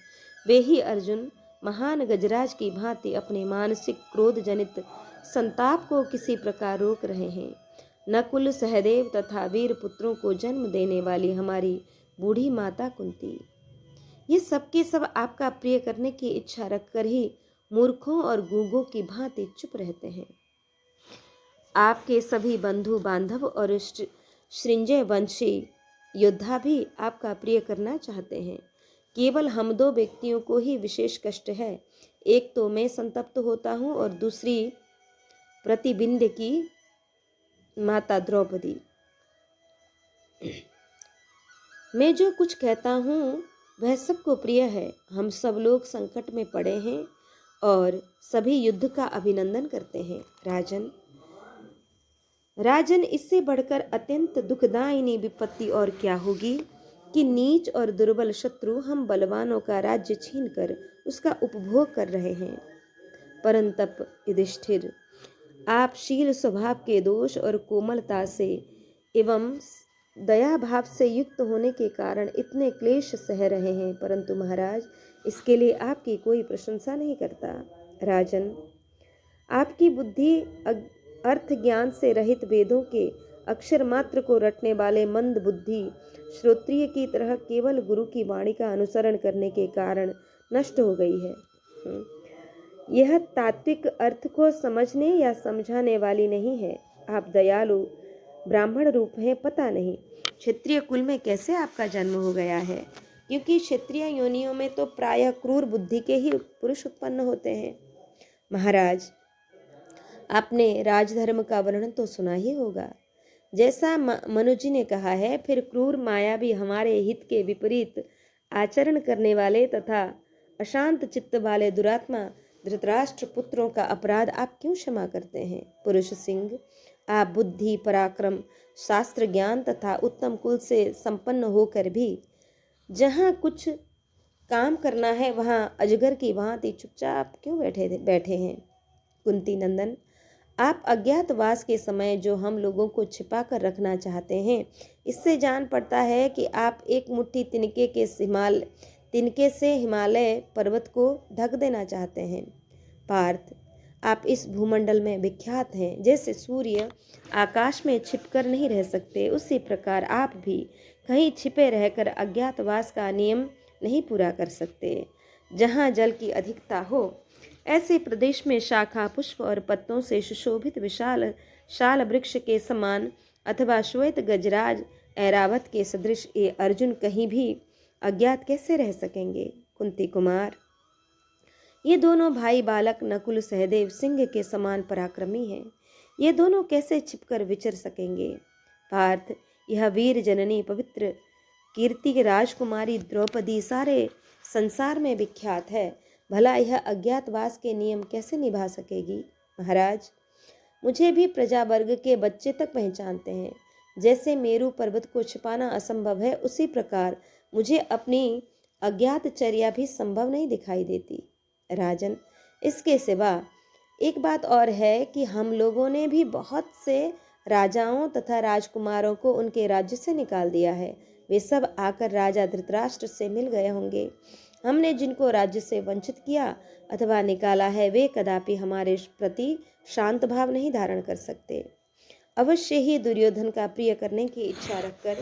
वे ही अर्जुन महान गजराज की भांति अपने मानसिक क्रोध जनित संताप को किसी प्रकार रोक रहे हैं। नकुल, सहदेव तथा वीर पुत्रों को जन्म देने वाली हमारी बूढ़ी माता कुंती, ये सबके सब आपका प्रिय करने की इच्छा रखकर ही मूर्खों और गूंगों की भांति चुप रहते हैं। आपके सभी बंधु बांधव और श्रृंजय वंशी योद्धा भी आपका प्रिय करना चाहते हैं। केवल हम दो व्यक्तियों को ही विशेष कष्ट है। एक तो मैं संतप्त होता हूँ और दूसरी प्रतिबिंद की माता द्रौपदी। मैं जो कुछ कहता हूँ वह सबको प्रिय है। हम सब लोग संकट में पड़े हैं और सभी युद्ध का अभिनंदन करते हैं। राजन, इससे बढ़कर अत्यंत दुखदायिनी विपत्ति और क्या होगी कि नीच और दुर्बल शत्रु हम बलवानों का राज्य छीनकर उसका उपभोग कर रहे हैं। परंतप युधिष्ठिर, आप शील स्वभाव के दोष और कोमलता से एवं दया भाव से युक्त होने के कारण इतने क्लेश सह रहे हैं, परंतु महाराज, इसके लिए आपकी कोई प्रशंसा नहीं करता। राजन, आपकी बुद्धि अर्थ ज्ञान से रहित वेदों के अक्षर मात्र को रटने वाले मंद बुद्धि श्रोत्रिय की तरह केवल गुरु की वाणी का अनुसरण करने के कारण नष्ट हो गई है। यह तात्विक अर्थ को समझने या समझाने वाली नहीं है। आप दयालु ब्राह्मण रूप हैं, पता नहीं क्षत्रिय कुल में कैसे आपका जन्म हो गया है, क्योंकि क्षत्रिय योनियों में तो प्रायः क्रूर बुद्धि के ही पुरुष उत्पन्न होते हैं। महाराज, आपने राजधर्म का वर्णन तो सुना ही होगा। जैसा मनुजी ने कहा है, फिर क्रूर मायावी हमारे हित के विपरीत आचरण करने वाले तथा अशांत चित्त वाले दुरात्मा धृतराष्ट्र पुत्रों का अपराध आप क्यों क्षमा करते हैं? पुरुष सिंह, आप बुद्धि, पराक्रम, शास्त्र ज्ञान तथा उत्तम कुल से संपन्न होकर भी जहाँ कुछ काम करना है वहाँ अजगर की भांति चुपचाप क्यों बैठे हैं? कुंती नंदन, आप अज्ञातवास के समय जो हम लोगों को छिपा कर रखना चाहते हैं, इससे जान पड़ता है कि आप एक मुट्ठी तिनके से हिमालय पर्वत को ढक देना चाहते हैं। पार्थ, आप इस भूमंडल में विख्यात हैं। जैसे सूर्य आकाश में छिपकर नहीं रह सकते, उसी प्रकार आप भी कहीं छिपे रहकर अज्ञातवास का नियम नहीं पूरा कर सकते। जहाँ जल की अधिकता हो, ऐसे प्रदेश में शाखा, पुष्प और पत्तों से सुशोभित विशाल शाल वृक्ष के समान अथवा श्वेत गजराज ऐरावत के सदृश ये अर्जुन कहीं भी अज्ञात कैसे रह सकेंगे? कुंती कुमार, ये दोनों भाई बालक नकुल सहदेव सिंह के समान पराक्रमी हैं। ये दोनों कैसे छिपकर विचर सकेंगे? पार्थ, यह वीर जननी पवित्र कीर्ति राजकुमारी द्रौपदी सारे संसार में विख्यात है। भला यह अज्ञातवास के नियम कैसे निभा सकेगी? महाराज, मुझे भी प्रजा वर्ग के बच्चे तक पहचानते हैं। जैसे मेरू पर्वत को छिपाना असंभव है, उसी प्रकार मुझे अपनी अज्ञातचर्या भी संभव नहीं दिखाई देती। राजन, इसके सिवा एक बात और है कि हम लोगों ने भी बहुत से राजाओं तथा राजकुमारों को उनके राज्य से निकाल दिया है। वे सब आकर राजा धृतराष्ट्र से मिल गए होंगे। हमने जिनको राज्य से वंचित किया अथवा निकाला है, वे कदापि हमारे प्रति शांत भाव नहीं धारण कर सकते। अवश्य ही दुर्योधन का प्रिय करने की इच्छा रखकर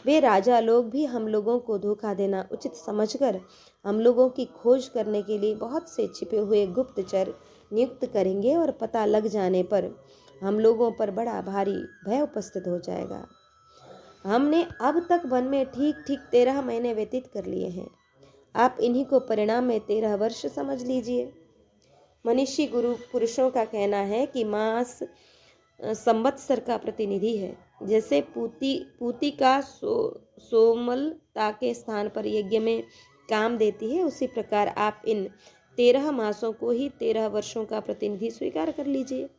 वे राजा लोग भी हम लोगों को धोखा देना उचित समझकर हम लोगों की खोज करने के लिए बहुत से छिपे हुए गुप्तचर नियुक्त करेंगे और पता लग जाने पर हम लोगों पर बड़ा भारी भय उपस्थित हो जाएगा। हमने अब तक वन में ठीक ठीक 13 महीने व्यतीत कर लिए हैं। आप इन्हीं को परिणाम में 13 वर्ष समझ लीजिए। मनीषी गुरु पुरुषों का कहना है कि मास संवत्सर का प्रतिनिधि है। जैसे पूती का सोमलता के स्थान पर यज्ञ में काम देती है, उसी प्रकार आप इन 13 मासों को ही 13 वर्षों का प्रतिनिधि स्वीकार कर लीजिए।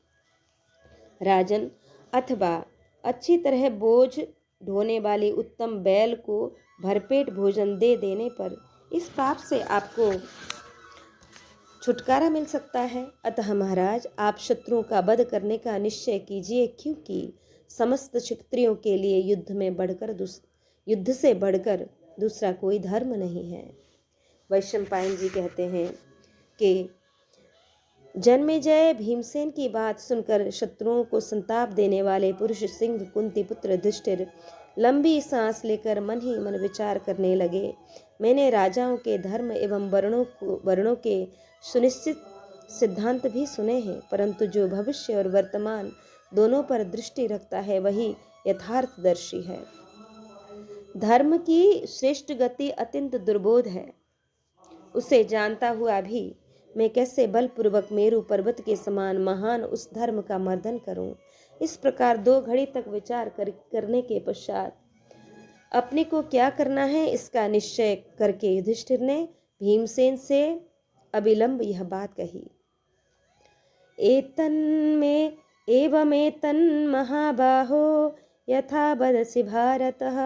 राजन, अथवा अच्छी तरह बोझ ढोने वाली उत्तम बैल को भरपेट भोजन दे देने पर इस पाप से आपको छुटकारा मिल सकता है। अतः महाराज, आप शत्रुओं का वध करने का निश्चय कीजिए, क्योंकि समस्त क्षत्रियों के लिए युद्ध से बढ़कर दूसरा कोई धर्म नहीं है। वैशंपायन जी कहते हैं कि जन्मेजय भीमसेन की बात सुनकर शत्रुओं को संताप देने वाले पुरुष सिंह कुंती पुत्र युधिष्ठिर लंबी सांस लेकर मन ही मन विचार करने लगे। मैंने राजाओं के धर्म एवं वर्णों के सुनिश्चित सिद्धांत भी सुने हैं, परंतु जो भविष्य और वर्तमान दोनों पर दृष्टि रखता है वही यथार्थदर्शी है। धर्म की श्रेष्ठ गति अत्यंत दुर्बोध है। उसे जानता हुआ भी मैं कैसे बलपूर्वक मेरू पर्वत के समान महान उस धर्म का मर्दन करूं? इस प्रकार 2 घड़ी तक विचार करने के पश्चात अपने को क्या करना है इसका निश्चय करके युधिष्ठिर ने भीमसेन से अविलंब यह बात कही। एवमेतन् महाबाहो यथा वदसि भारतः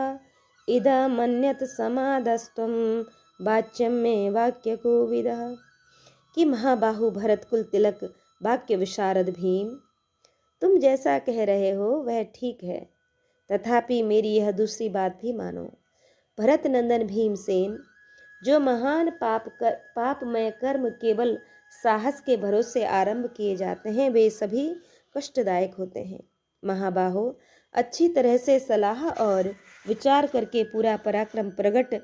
इदमन्यत् समादस्त्वं वाच्यं मे वाक्य कोविदः। कि महाबाहु भरत कुल तिलक वाक्य विशारद भीम, तुम जैसा कह रहे हो वह ठीक है, तथापि मेरी यह दूसरी बात भी मानो। भरत नंदन भीमसेन, जो महान पापमय कर्म केवल साहस के भरोसे आरंभ किए जाते हैं वे सभी कष्टदायक होते हैं। महाबाहो, अच्छी तरह से सलाह और विचार करके पूरा पराक्रम प्रकट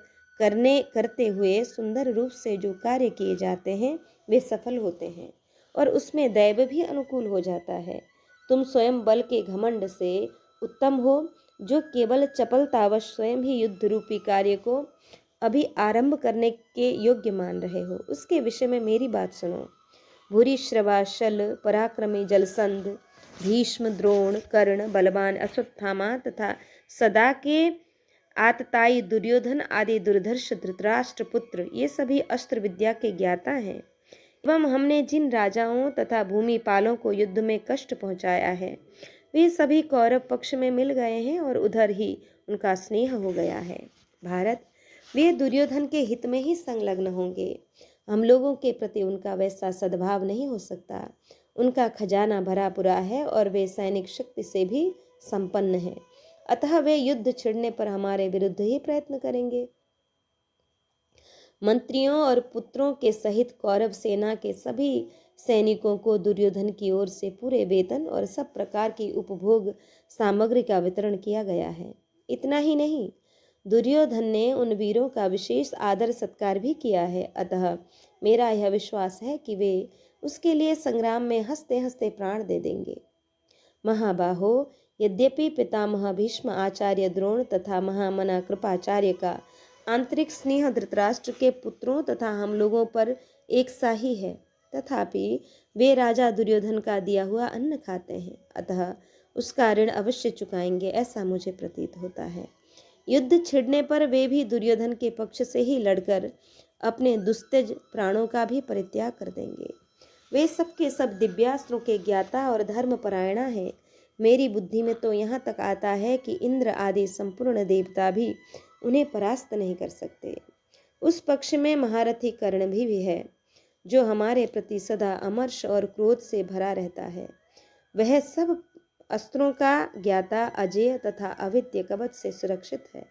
करते हुए सुंदर रूप से जो कार्य किए जाते हैं वे सफल होते हैं और उसमें दैव भी अनुकूल हो जाता है। तुम स्वयं बल के घमंड से उत्तम हो, जो केवल चपलतावश स्वयं ही युद्ध रूपी कार्य को अभी आरंभ करने के योग्य मान रहे हो, उसके विषय में मेरी बात सुनो। भूरिश्रवा, शल, पराक्रमी जलसंध, भीष्म, द्रोण, कर्ण, बलवान अश्वत्थामा तथा सदा के आतताई दुर्योधन आदि दुर्धर्ष धृतराष्ट्र पुत्र ये सभी अस्त्र विद्या के ज्ञाता हैं। एवं हमने जिन राजाओं तथा भूमिपालों को युद्ध में कष्ट पहुंचाया है वे सभी कौरव पक्ष में मिल गए हैं और उधर ही उनका स्नेह हो गया है। भारत, वे दुर्योधन के हित में ही संलग्न होंगे। हम लोगों के प्रति उनका वैसा सद्भाव नहीं हो सकता। उनका खजाना भरा पूरा है और वे सैनिक शक्ति से भी संपन्न हैं, अतः वे युद्ध छिड़ने पर हमारे विरुद्ध ही प्रयत्न करेंगे। मंत्रियों और पुत्रों के सहित कौरव सेना के सभी सैनिकों को दुर्योधन की ओर से पूरे वेतन और सब प्रकार की उपभोग सामग्री का वितरण किया गया है। इतना ही नहीं, दुर्योधन ने उन वीरों का विशेष आदर सत्कार भी किया है, अतः मेरा यह विश्वास है कि वे उसके लिए संग्राम में हंसते हंसते प्राण दे देंगे। महाबाहो, यद्यपि पितामह भीष्म, आचार्य द्रोण तथा महामना कृपाचार्य का आंतरिक स्नेह धृतराष्ट्र के पुत्रों तथा हम लोगों पर एक सा ही है, तथापि वे राजा दुर्योधन का दिया हुआ अन्न खाते हैं, अतः उसका ऋण अवश्य चुकाएंगे, ऐसा मुझे प्रतीत होता है। युद्ध छिड़ने पर वे भी दुर्योधन के पक्ष से ही लड़कर अपने दुस्तेज प्राणों का भी परित्याग कर देंगे। वे सबके सब दिव्यास्त्रों के ज्ञाता और धर्मपरायणा हैं। मेरी बुद्धि में तो यहाँ तक आता है कि इंद्र आदि संपूर्ण देवता भी उन्हें परास्त नहीं कर सकते। उस पक्ष में महारथी कर्ण भी है, जो हमारे प्रति सदा अमर्ष और क्रोध से भरा रहता है। वह सब अस्त्रों का ज्ञाता, अजेय तथा अविद्य कवच से सुरक्षित है।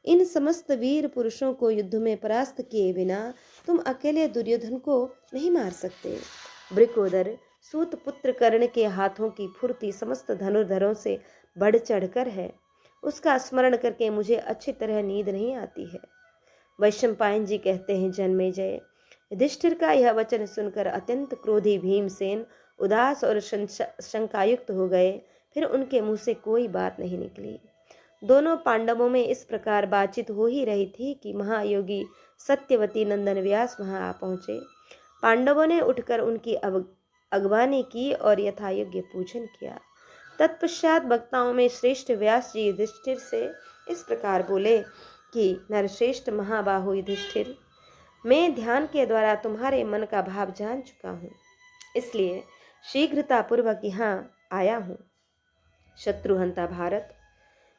इन समस्त वीर पुरुषों को युद्ध में परास्त किए बिना तुम अकेले दुर्योधन को नहीं मार सकते। वृकोदर, सूत पुत्र कर्ण के हाथों की फुर्ती समस्त धनुर्धरों से बढ़ चढ़कर है। उसका स्मरण करके मुझे अच्छी तरह नींद नहीं आती है। वैशंपायन जी कहते हैं, जन्मेजय, युधिष्ठिर का यह वचन सुनकर अत्यंत क्रोधी भीमसेन उदास और शंकायुक्त हो गए। फिर उनके मुंह से कोई बात नहीं निकली। दोनों पांडवों में इस प्रकार बातचीत हो ही रही थी कि महायोगी सत्यवती नंदन व्यास वहां आ पहुंचे। पांडवों ने उठकर उनकी अगवानी की और यथायोग्य पूजन किया। तत्पश्चात वक्ताओं में श्रेष्ठ व्यास जी युधिष्ठिर से इस प्रकार बोले कि नरश्रेष्ठ महाबाहु युधिष्ठिर, मैं ध्यान के द्वारा तुम्हारे मन का भाव जान चुका हूँ, इसलिए शीघ्रता पूर्वक यहाँ आया हूँ। शत्रुहंता भारत,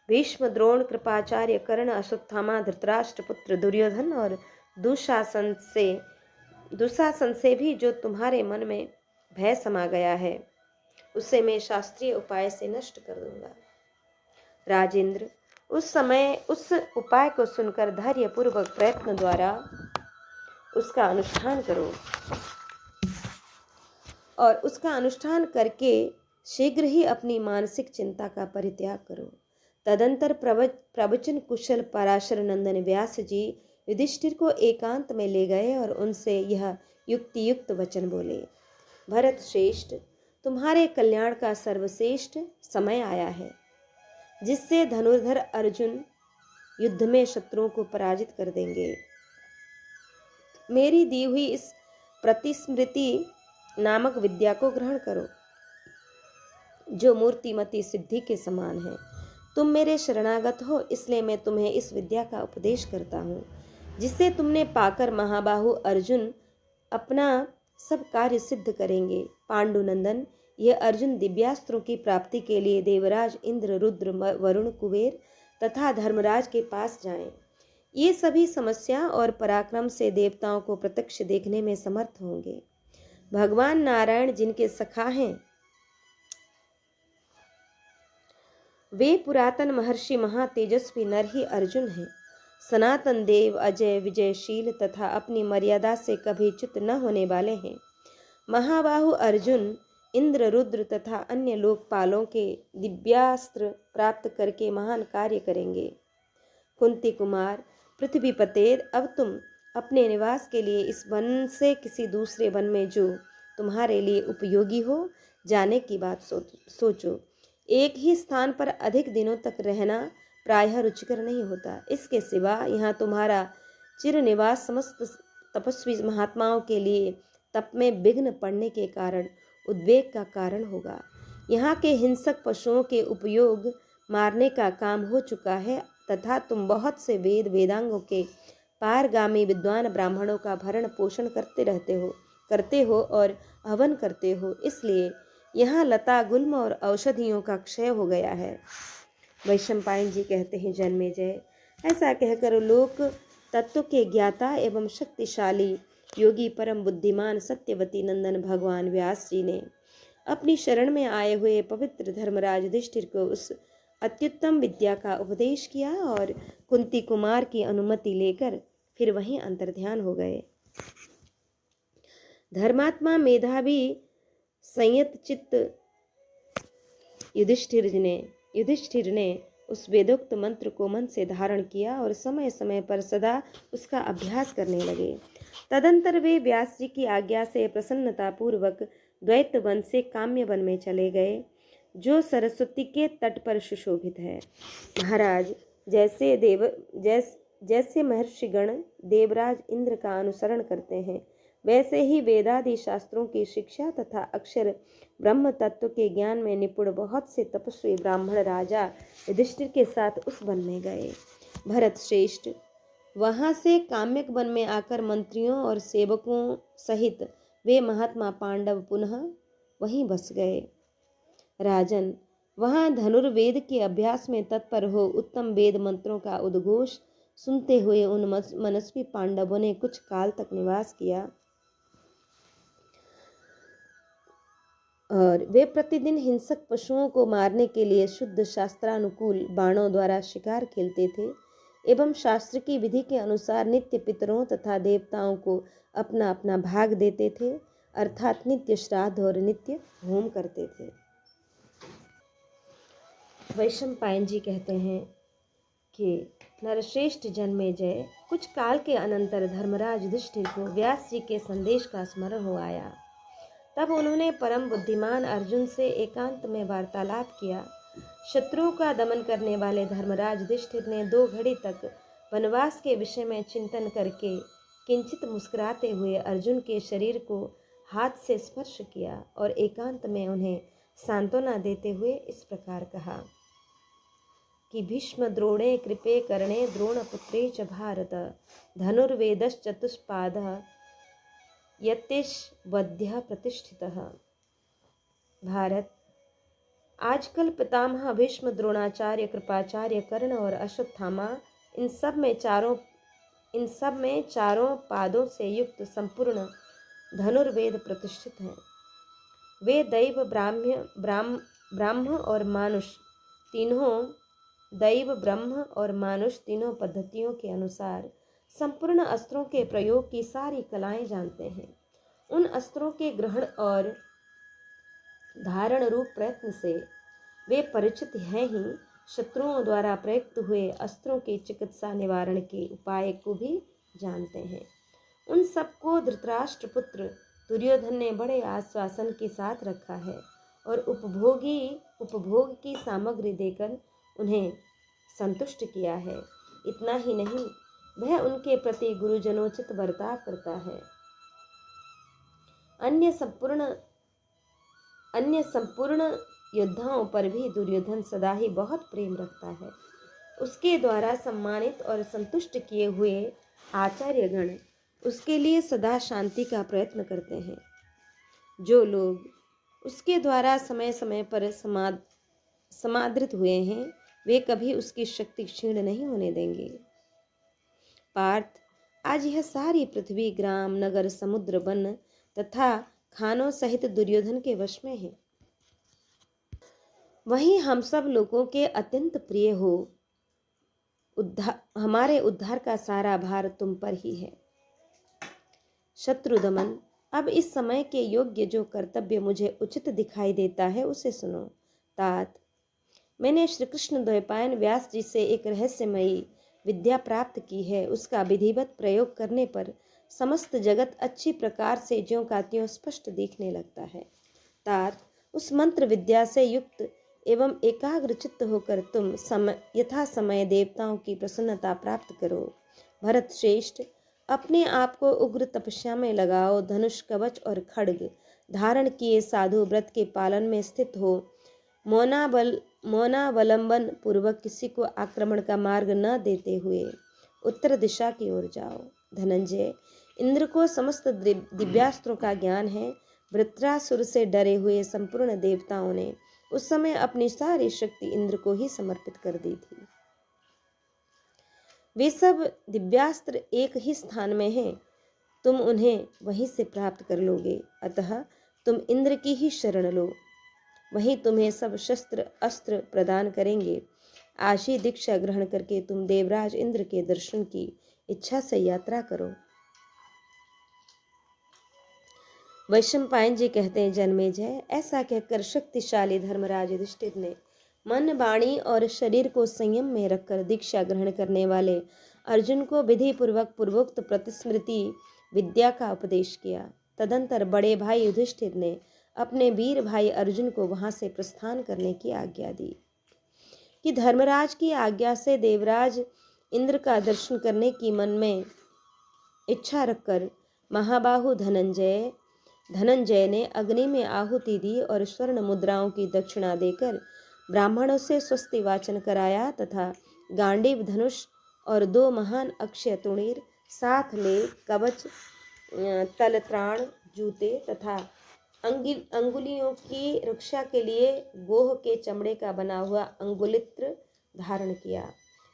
भीष्म, द्रोण, कृपाचार्य, कर्ण, अश्वत्थामा, धृतराष्ट्र पुत्र दुर्योधन और दुशासन से भी जो तुम्हारे मन में भय समा गया है उसे मैं शास्त्रीय उपाय से नष्ट कर दूंगा। राजेंद्र, उस समय उस उपाय को सुनकर धैर्य पूर्वक प्रयत्न द्वारा उसका अनुष्ठान करो और उसका अनुष्ठान करके शीघ्र ही अपनी मानसिक चिंता का परित्याग करो। तदंतर प्रवचन कुशल पराशर नंदन व्यास जी युधिष्ठिर को एकांत में ले गए और उनसे यह युक्ति युक्त वचन बोले। भरत श्रेष्ठ, तुम्हारे कल्याण का सर्वश्रेष्ठ समय आया है, जिससे धनुर्धर अर्जुन युद्ध में शत्रुओं को पराजित कर देंगे। मेरी दी हुई इस प्रतिस्मृति नामक विद्या को ग्रहण करो, जो मूर्तिमती सिद्धि के समान है। तुम मेरे शरणागत हो, इसलिए मैं तुम्हें इस विद्या का उपदेश करता हूँ, जिससे तुमने पाकर महाबाहु अर्जुन अपना सब कार्य सिद्ध करेंगे। पांडुनंदन, यह अर्जुन दिव्यास्त्रों की प्राप्ति के लिए देवराज इंद्र, रुद्र, वरुण, कुबेर तथा धर्मराज के पास जाएं। ये सभी समस्या और पराक्रम से देवताओं को प्रत्यक्ष देखने में समर्थ होंगे। भगवान नारायण जिनके सखा हैं, वे पुरातन महर्षि महातेजस्वी नर ही अर्जुन हैं। सनातन देव अजय विजयशील तथा अपनी मर्यादा से कभी च्युत न होने वाले हैं। महाबाहु अर्जुन इंद्र रुद्र तथा अन्य लोकपालों के दिव्यास्त्र प्राप्त करके महान कार्य करेंगे। कुंती कुमार पृथ्वीपते, अब तुम अपने निवास के लिए इस वन से किसी दूसरे वन में जो तुम्हारे लिए उपयोगी हो जाने की बात सोचो। एक ही स्थान पर अधिक दिनों तक रहना प्रायः रुचिकर नहीं होता। इसके सिवा यहाँ तुम्हारा चिर निवास समस्त तपस्वी महात्माओं के लिए तप में विघ्न पड़ने के कारण उद्वेग का कारण होगा। यहाँ के हिंसक पशुओं के उपयोग मारने का काम हो चुका है तथा तुम बहुत से वेद वेदांगों के पारगामी विद्वान ब्राह्मणों का भरण पोषण करते हो और हवन करते हो, इसलिए यहाँ लता गुल्म और औषधियों का क्षय हो गया है। वैशंपायन जी कहते हैं, जन्मेजय, ऐसा कहकर लोक तत्व के ज्ञाता एवं शक्तिशाली योगी परम बुद्धिमान सत्यवती नंदन भगवान व्यास जी ने अपनी शरण में आए हुए पवित्र धर्मराज युधिष्ठिर को उस अत्युत्तम विद्या का उपदेश किया और कुंती कुमार की अनुमति लेकर फिर वहीं अंतर्ध्यान हो गए। धर्मात्मा मेधावी संयत चित्त युधिष्ठिर ने उस वेदोक्त मंत्र को मन से धारण किया और समय समय पर सदा उसका अभ्यास करने लगे। तदंतर वे व्यास जी की आज्ञा से प्रसन्नता पूर्वक द्वैत वन से काम्य वन में चले गए, जो सरस्वती के तट पर सुशोभित है। महाराज, जैसे महर्षिगण देवराज इंद्र का अनुसरण करते हैं, वैसे ही वेदादि शास्त्रों की शिक्षा तथा अक्षर ब्रह्म तत्व के ज्ञान में निपुण बहुत से तपस्वी ब्राह्मण राजा युधिष्ठिर के साथ उस वन में गए। भरत श्रेष्ठ वहां से काम्यक वन में आकर मंत्रियों और सेवकों सहित वे महात्मा पांडव पुनः वहीं बस गए। राजन, वहां धनुर्वेद के अभ्यास में तत्पर हो उत्तम वेद मंत्रों का उद्घोष सुनते हुए उन मनस्वी पांडवों ने कुछ काल तक निवास किया और वे प्रतिदिन हिंसक पशुओं को मारने के लिए शुद्ध शास्त्रानुकूल बाणों द्वारा शिकार खेलते थे एवं शास्त्र की विधि के अनुसार नित्य पितरों तथा देवताओं को अपना अपना भाग देते थे, अर्थात नित्य श्राद्ध और नित्य होम करते थे। वैशंपायन जी कहते हैं कि नरश्रेष्ठ जन्मेजय, कुछ काल के अनंतर धर्मराज युधिष्ठिर को व्यास जी के संदेश का स्मरण हो आया। तब उन्होंने परम बुद्धिमान अर्जुन से एकांत में वार्तालाप किया। शत्रुओं का दमन करने वाले धर्मराज युधिष्ठिर ने 2 घड़ी तक वनवास के विषय में चिंतन करके किंचित मुस्कुराते हुए अर्जुन के शरीर को हाथ से स्पर्श किया और एकांत में उन्हें सांत्वना देते हुए इस प्रकार कहा कि भीष्म द्रोणे कृपे कर्णे द्रोणपुत्रे च भारत धनुर्वेदश्चतुष्पादः यतेश वध्य प्रतिष्ठितः। भारत, आजकल पितामह भीष्म, द्रोणाचार्य, कृपाचार्य, कर्ण और अश्वत्थामा इन सब में चारों पादों से युक्त संपूर्ण धनुर्वेद प्रतिष्ठित हैं। वे दैव ब्रह्म और मानुष तीनों पद्धतियों के अनुसार संपूर्ण अस्त्रों के प्रयोग की सारी कलाएं जानते हैं। उन अस्त्रों के ग्रहण और धारण रूप प्रयत्न से वे परिचित हैं ही, शत्रुओं द्वारा प्रयुक्त हुए अस्त्रों की चिकित्सा निवारण के उपाय को भी जानते हैं। उन सबको धृतराष्ट्र पुत्र दुर्योधन ने बड़े आश्वासन के साथ रखा है और उपभोग की सामग्री देकर उन्हें संतुष्ट किया है। इतना ही नहीं, वह उनके प्रति गुरुजनोचित बर्ताव करता है। अन्य संपूर्ण योद्धाओं पर भी दुर्योधन सदा ही बहुत प्रेम रखता है। उसके द्वारा सम्मानित और संतुष्ट किए हुए आचार्यगण उसके लिए सदा शांति का प्रयत्न करते हैं। जो लोग उसके द्वारा समय समय पर समादृत हुए हैं, वे कभी उसकी शक्ति क्षीण नहीं होने देंगे। पार्थ, आज यह सारी पृथ्वी ग्राम, नगर, समुद्र, वन तथा खानों सहित दुर्योधन के वश में है। वहीं हम सब लोगों के अत्यंत प्रिय हो हमारे उद्धार का सारा भार तुम पर ही है। शत्रु दमन। अब इस समय के योग्य जो कर्तव्य मुझे उचित दिखाई देता है उसे सुनो। तात, मैंने श्री कृष्ण द्वैपायन व्यास जी से एक रहस्यमयी विद्या प्राप्त की है। उसका विधिवत प्रयोग करने पर समस्त जगत अच्छी प्रकार से ज्यों का त्यों स्पष्ट दिखने लगता है। तात, उस मंत्र विद्या से युक्त एवं एकाग्र चित्त होकर तुम यथा समय देवताओं की प्रसन्नता प्राप्त करो। भरत श्रेष्ठ, अपने आप को उग्र तपस्या में लगाओ। धनुष, कवच और खड्ग धारण किए साधु व्रत के पालन में स्थित हो। मौनावलंबन पूर्वक किसी को आक्रमण का मार्ग न देते हुए उत्तर दिशा की ओर जाओ। धनंजय, इंद्र को समस्त दिव्यास्त्रों का ज्ञान है। वृत्रासुर से डरे हुए संपूर्ण देवताओं ने उस समय अपनी सारी शक्ति इंद्र को ही समर्पित कर दी थी। वे सब दिव्यास्त्र एक ही स्थान में हैं, तुम उन्हें वहीं से प्राप्त कर लोगे। अतः तुम इंद्र की ही शरण लो, वहीं तुम्हें सब शस्त्र अस्त्र प्रदान करेंगे। आज ही दीक्षा ग्रहण करके तुम देवराज इंद्र के दर्शन की इच्छा से यात्रा करो। वैशंपायन जी कहते हैं, जन्मेजय, ऐसा कहकर शक्तिशाली धर्मराज युधिष्ठिर ने मन, वाणी और शरीर को संयम में रखकर दीक्षा ग्रहण करने वाले अर्जुन को विधि पूर्वक पूर्वोक्त प्रतिस्मृति विद्या का उपदेश किया। तदंतर बड़े भाई युधिष्ठिर ने अपने वीर भाई अर्जुन को वहां से प्रस्थान करने की आज्ञा दी कि धर्मराज की आज्ञा से देवराज इंद्र का दर्शन करने की मन में इच्छा रखकर महाबाहु धनंजय ने अग्नि में आहुति दी और स्वर्ण मुद्राओं की दक्षिणा देकर ब्राह्मणों से स्वस्ति वाचन कराया तथा गांडीव धनुष और 2 महान अक्षय तुणीर, साथ ले कवच, तलत्राण, जूते तथा अंगुलियों की रक्षा के लिए गोह के चमड़े का बना हुआ अंगुलित्र धारण किया।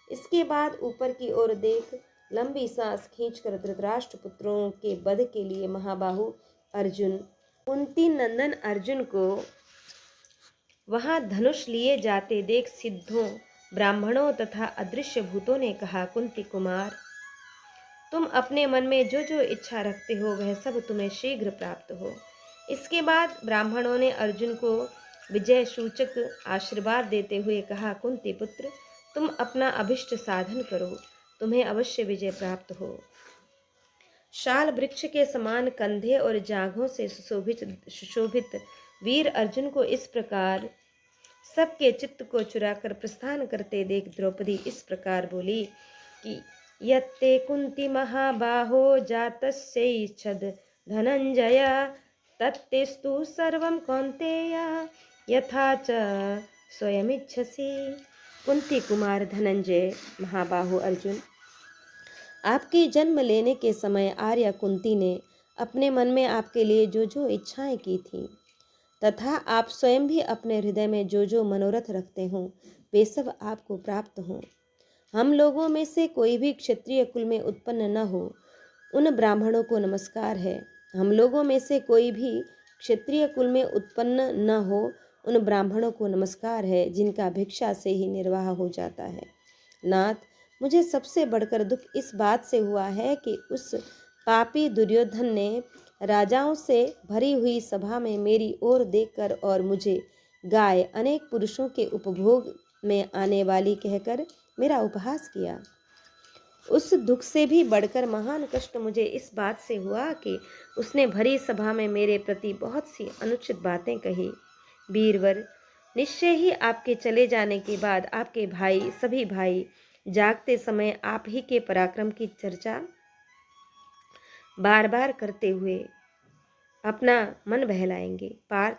इसके बाद ऊपर की ओर देख लंबी सांस खींचकर धृतराष्ट्र पुत्रों के वध के लिए महाबाहु अर्जुन, कुंती नंदन अर्जुन को वहां धनुष लिए जाते देख सिद्धों, ब्राह्मणों तथा अदृश्य भूतों ने कहा, कुंती कुमार, तुम अपने मन में जो जो इच्छा रखते हो वह सब तुम्हें शीघ्र प्राप्त हो। इसके बाद ब्राह्मणों ने अर्जुन को विजय सूचक आशीर्वाद देते हुए कहा, कुंती पुत्र, तुम अपना अभिष्ट साधन करो, तुम्हें अवश्य विजय प्राप्त हो। शाल वृक्ष के समान कंधे और जांघों से सुशोभित वीर अर्जुन को इस प्रकार सबके चित्त को चुराकर प्रस्थान करते देख द्रौपदी इस प्रकार बोली कि यत्ते कुंती महाबाहो जातस्यैच्छद धनंजय तत्तेस्तु सर्वं कौन्तेय यथा च स्वयमिच्छसि। कुंती कुमार धनंजय, महाबाहु अर्जुन, आपके जन्म लेने के समय आर्या कुंती ने अपने मन में आपके लिए जो जो इच्छाएं की थीं तथा आप स्वयं भी अपने हृदय में जो जो मनोरथ रखते हों वे सब आपको प्राप्त हों। हम लोगों में से कोई भी क्षत्रिय कुल में उत्पन्न न हो, उन ब्राह्मणों को नमस्कार है। हम लोगों में से कोई भी क्षत्रिय कुल में उत्पन्न न हो, उन ब्राह्मणों को नमस्कार है जिनका भिक्षा से ही निर्वाह हो जाता है। नाथ, मुझे सबसे बढ़कर दुख इस बात से हुआ है कि उस पापी दुर्योधन ने राजाओं से भरी हुई सभा में मेरी ओर देखकर और मुझे गाय अनेक पुरुषों के उपभोग में आने वाली कहकर मेरा उपहास किया। उस दुख से भी बढ़कर महान कष्ट मुझे इस बात से हुआ कि उसने भरी सभा में मेरे प्रति बहुत सी अनुचित बातें कही। वीरवर, निश्चय ही आपके चले जाने के बाद आपके भाई सभी भाई जागते समय आप ही के पराक्रम की चर्चा बार बार करते हुए अपना मन बहलाएंगे। पार्थ,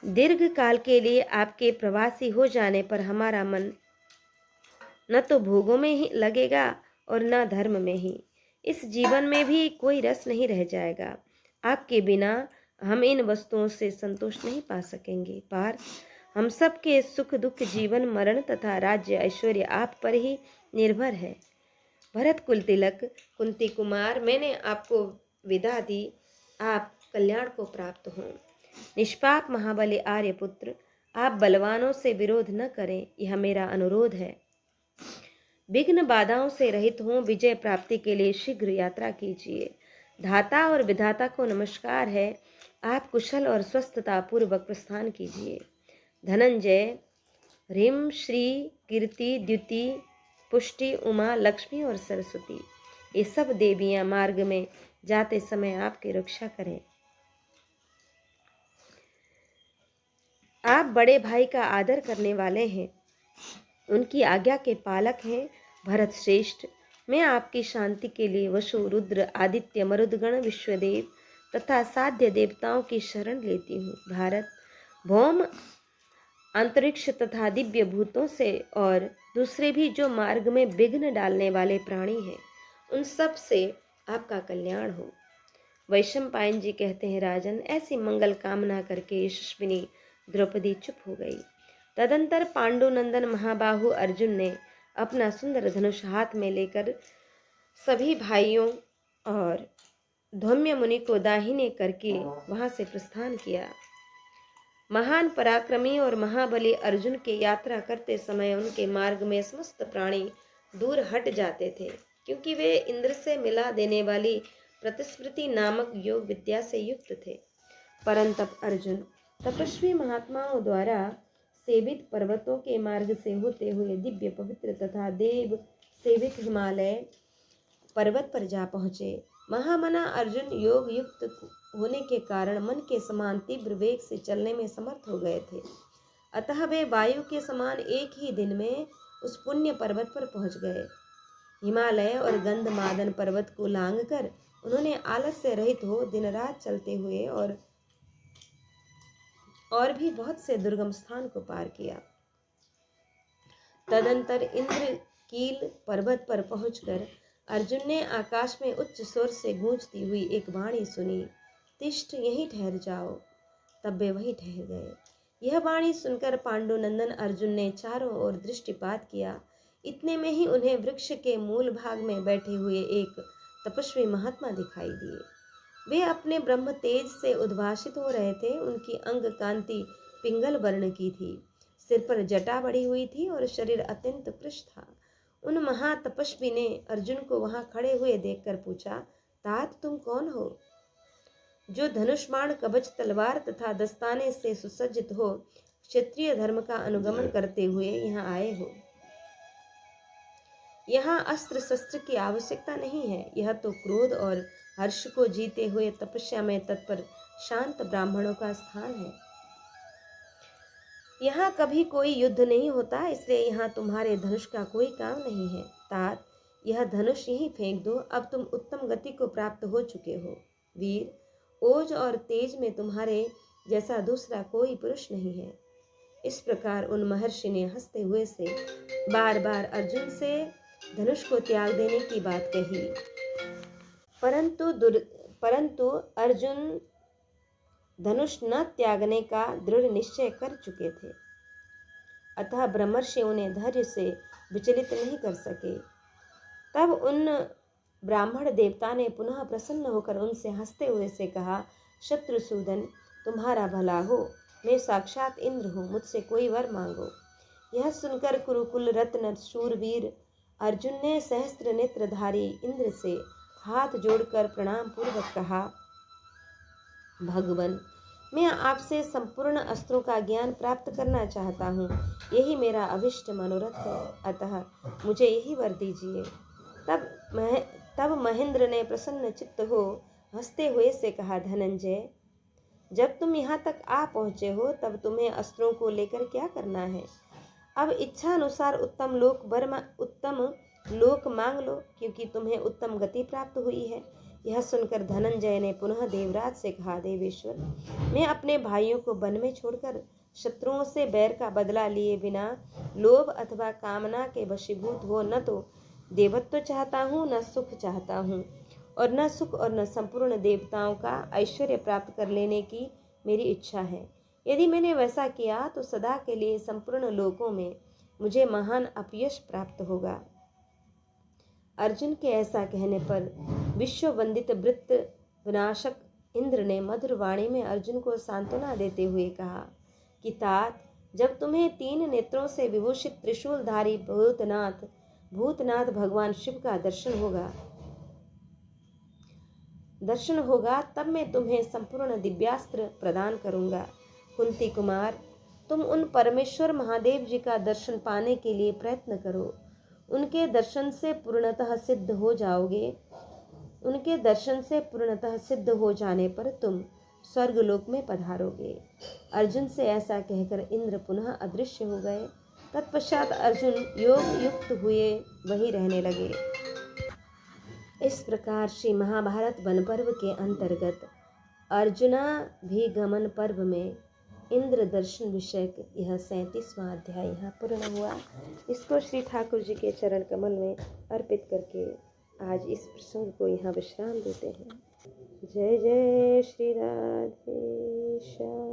दीर्घ काल के लिए आपके प्रवासी हो जाने पर हमारा मन न तो भोगों में ही लगेगा और न धर्म में ही। इस जीवन में भी कोई रस नहीं रह जाएगा। आपके बिना हम इन वस्तुओं से संतोष नहीं पा सकेंगे। पार्थ, हम सब के सुख दुख, जीवन मरण तथा राज्य ऐश्वर्य आप पर ही निर्भर है। भरत कुल तिलक, कुंती कुमार, मैंने आपको विदा दी, आप कल्याण को प्राप्त हों। निष्पाप महाबली आर्यपुत्र, आप बलवानों से विरोध न करें, यह मेरा अनुरोध है। विघ्न बाधाओं से रहित हों, विजय प्राप्ति के लिए शीघ्र यात्रा कीजिए। धाता और विधाता को नमस्कार है, आप कुशल और स्वस्थता पूर्वक प्रस्थान कीजिए। धनंजय, ह्रीं श्री कीर्ति द्युति पुष्टि उमा लक्ष्मी और सरस्वती, ये सब देवियां मार्ग में जाते समय आपकी रक्षा करें। आप बड़े भाई का आदर करने वाले हैं, उनकी आज्ञा के पालक हैं। भरत श्रेष्ठ, मैं आपकी शांति के लिए वसु रुद्र आदित्य मरुदगण विश्वदेव तथा साध्य देवताओं की शरण लेती हूँ। भारत, भौम अंतरिक्ष तथा दिव्य भूतों से और दूसरे भी जो मार्ग में विघ्न डालने वाले प्राणी हैं, उन सब से आपका कल्याण हो। वैशंपायन जी कहते हैं, राजन, ऐसी मंगल कामना करके यशस्विनी द्रौपदी चुप हो गई। तदंतर पांडुनंदन महाबाहु अर्जुन ने अपना सुंदर धनुष हाथ में लेकर सभी भाइयों और धौम्य मुनि को दाहिने करके वहां से प्रस्थान किया। महान पराक्रमी और महाबली अर्जुन के यात्रा करते समय उनके मार्ग में समस्त प्राणी दूर हट जाते थे, क्योंकि वे इंद्र से मिला देने वाली प्रतिस्मृति नामक योग विद्या से युक्त थे। परंतु अर्जुन तपस्वी महात्माओं द्वारा सेवित पर्वतों के मार्ग से होते हुए दिव्य पवित्र तथा देव सेवित हिमालय पर्वत पर जा पहुँचे। महामना अर्जुन योग युक्त होने के कारण मन के समान तीव्र वेग से चलने में समर्थ हो गए थे। अतः वे वायु के समान एक ही दिन में उस पुण्य पर्वत पर पहुंच गए। हिमालय और गंधमादन पर्वत को लांघकर उन्होंने आलस से रहित हो दिन रात चलते हुए और भी बहुत से दुर्गम स्थान को पार किया। तदंतर इंद्रकील पर्वत पर पहुंचकर अर्जुन ने आकाश में उच्च स्वर से गूंजती हुई एक वाणी सुनी, तिष्ठ, यहीं ठहर जाओ। तब वे वहीं ठहर गए। यह वाणी सुनकर पांडुनंदन अर्जुन ने चारों ओर दृष्टिपात किया। इतने में ही उन्हें वृक्ष के मूल भाग में बैठे हुए एक तपस्वी महात्मा दिखाई दिए। वे अपने ब्रह्म तेज से उद्भासित हो रहे थे। उनकी अंग कांति पिंगल वर्ण की थी, सिर पर जटा बढ़ी हुई थी और शरीर अत्यंत कृश था। उन महातपस्वी ने अर्जुन को वहां खड़े हुए देखकर पूछा, तात, तुम कौन हो, जो धनुष्मान कवच तलवार तथा दस्ताने से सुसज्जित हो क्षत्रिय धर्म का अनुगमन करते हुए यहाँ आए हो? यहाँ अस्त्र शस्त्र की आवश्यकता नहीं है। यह तो क्रोध और हर्ष को जीते हुए तपस्या में तत्पर शांत ब्राह्मणों का स्थान है। यहाँ कभी कोई युद्ध नहीं होता, इसलिए यहाँ तुम्हारे धनुष का कोई काम नहीं है। तात, यह धनुष यहीं फेंक दो, अब तुम उत्तम गति को प्राप्त हो चुके हो। वीर, ओज और तेज में तुम्हारे जैसा दूसरा कोई पुरुष नहीं है। इस प्रकार उन महर्षि ने हंसते हुए से बार बार अर्जुन से धनुष को त्याग देने की बात कही, परंतु अर्जुन धनुष न त्यागने का दृढ़ निश्चय कर चुके थे। अतः ब्रह्मर्षि उन्हें धैर्य से विचलित नहीं कर सके। तब उन ब्राह्मण देवता ने पुनः प्रसन्न होकर उनसे हंसते हुए से कहा, शत्रुसूदन, तुम्हारा भला हो, मैं साक्षात इंद्र हूँ, मुझसे कोई वर मांगो। यह सुनकर कुरुकुल रत्न शूरवीर अर्जुन ने सहस्त्र नेत्रधारी इंद्र से हाथ जोड़कर प्रणाम पूर्वक कहा, भगवान, मैं आपसे संपूर्ण अस्त्रों का ज्ञान प्राप्त करना चाहता हूँ, यही मेरा अभिष्ट मनोरथ है, अतः मुझे यही वर दीजिए। तब महेंद्र ने प्रसन्न चित्त हो हंसते हुए से कहा, धनंजय, जब तुम यहाँ तक आ पहुँचे हो तब तुम्हें अस्त्रों को लेकर क्या करना है। अब इच्छा अनुसार उत्तम लोक मांग लो, क्योंकि तुम्हें उत्तम गति प्राप्त हुई है। यह सुनकर धनंजय ने पुनः देवराज से कहा, देवेश्वर, मैं अपने भाइयों को वन में छोड़कर शत्रुओं से बैर का बदला लिए बिना लोभ अथवा कामना के वशीभूत हो न तो देवत्व चाहता हूँ, न सुख चाहता हूँ, और न सुख और न संपूर्ण देवताओं का ऐश्वर्य प्राप्त कर लेने की मेरी इच्छा है। यदि मैंने वैसा किया तो सदा के लिए संपूर्ण लोकों में मुझे महान अपयश प्राप्त होगा। अर्जुन के ऐसा कहने पर विश्व वंदित वृत्त विनाशक इंद्र ने मधुर वाणी में अर्जुन को सांत्वना देते हुए कहा कि तात, जब तुम्हें 3 नेत्रों से विभूषित त्रिशूलधारी भूतनाथ भूतनाथ भगवान शिव का दर्शन होगा, तब मैं तुम्हें संपूर्ण दिव्यास्त्र प्रदान करूंगा। कुंती कुमार, तुम उन परमेश्वर महादेव जी का दर्शन पाने के लिए प्रयत्न करो। उनके दर्शन से पूर्णतः सिद्ध हो जाओगे। उनके दर्शन से पूर्णतः सिद्ध हो जाने पर तुम स्वर्गलोक में पधारोगे। अर्जुन से ऐसा कहकर इंद्र पुनः अदृश्य हो गए। तत्पश्चात अर्जुन योग युक्त हुए वहीं रहने लगे। इस प्रकार श्री महाभारत वन पर्व के अंतर्गत अर्जुनाभिगमन पर्व में इंद्र दर्शन विषयक यह 37वां अध्याय यहाँ पूर्ण हुआ। इसको श्री ठाकुर जी के चरण कमल में अर्पित करके आज इस प्रसंग को यहाँ विश्राम देते हैं। जय जय श्री राधे श्याम।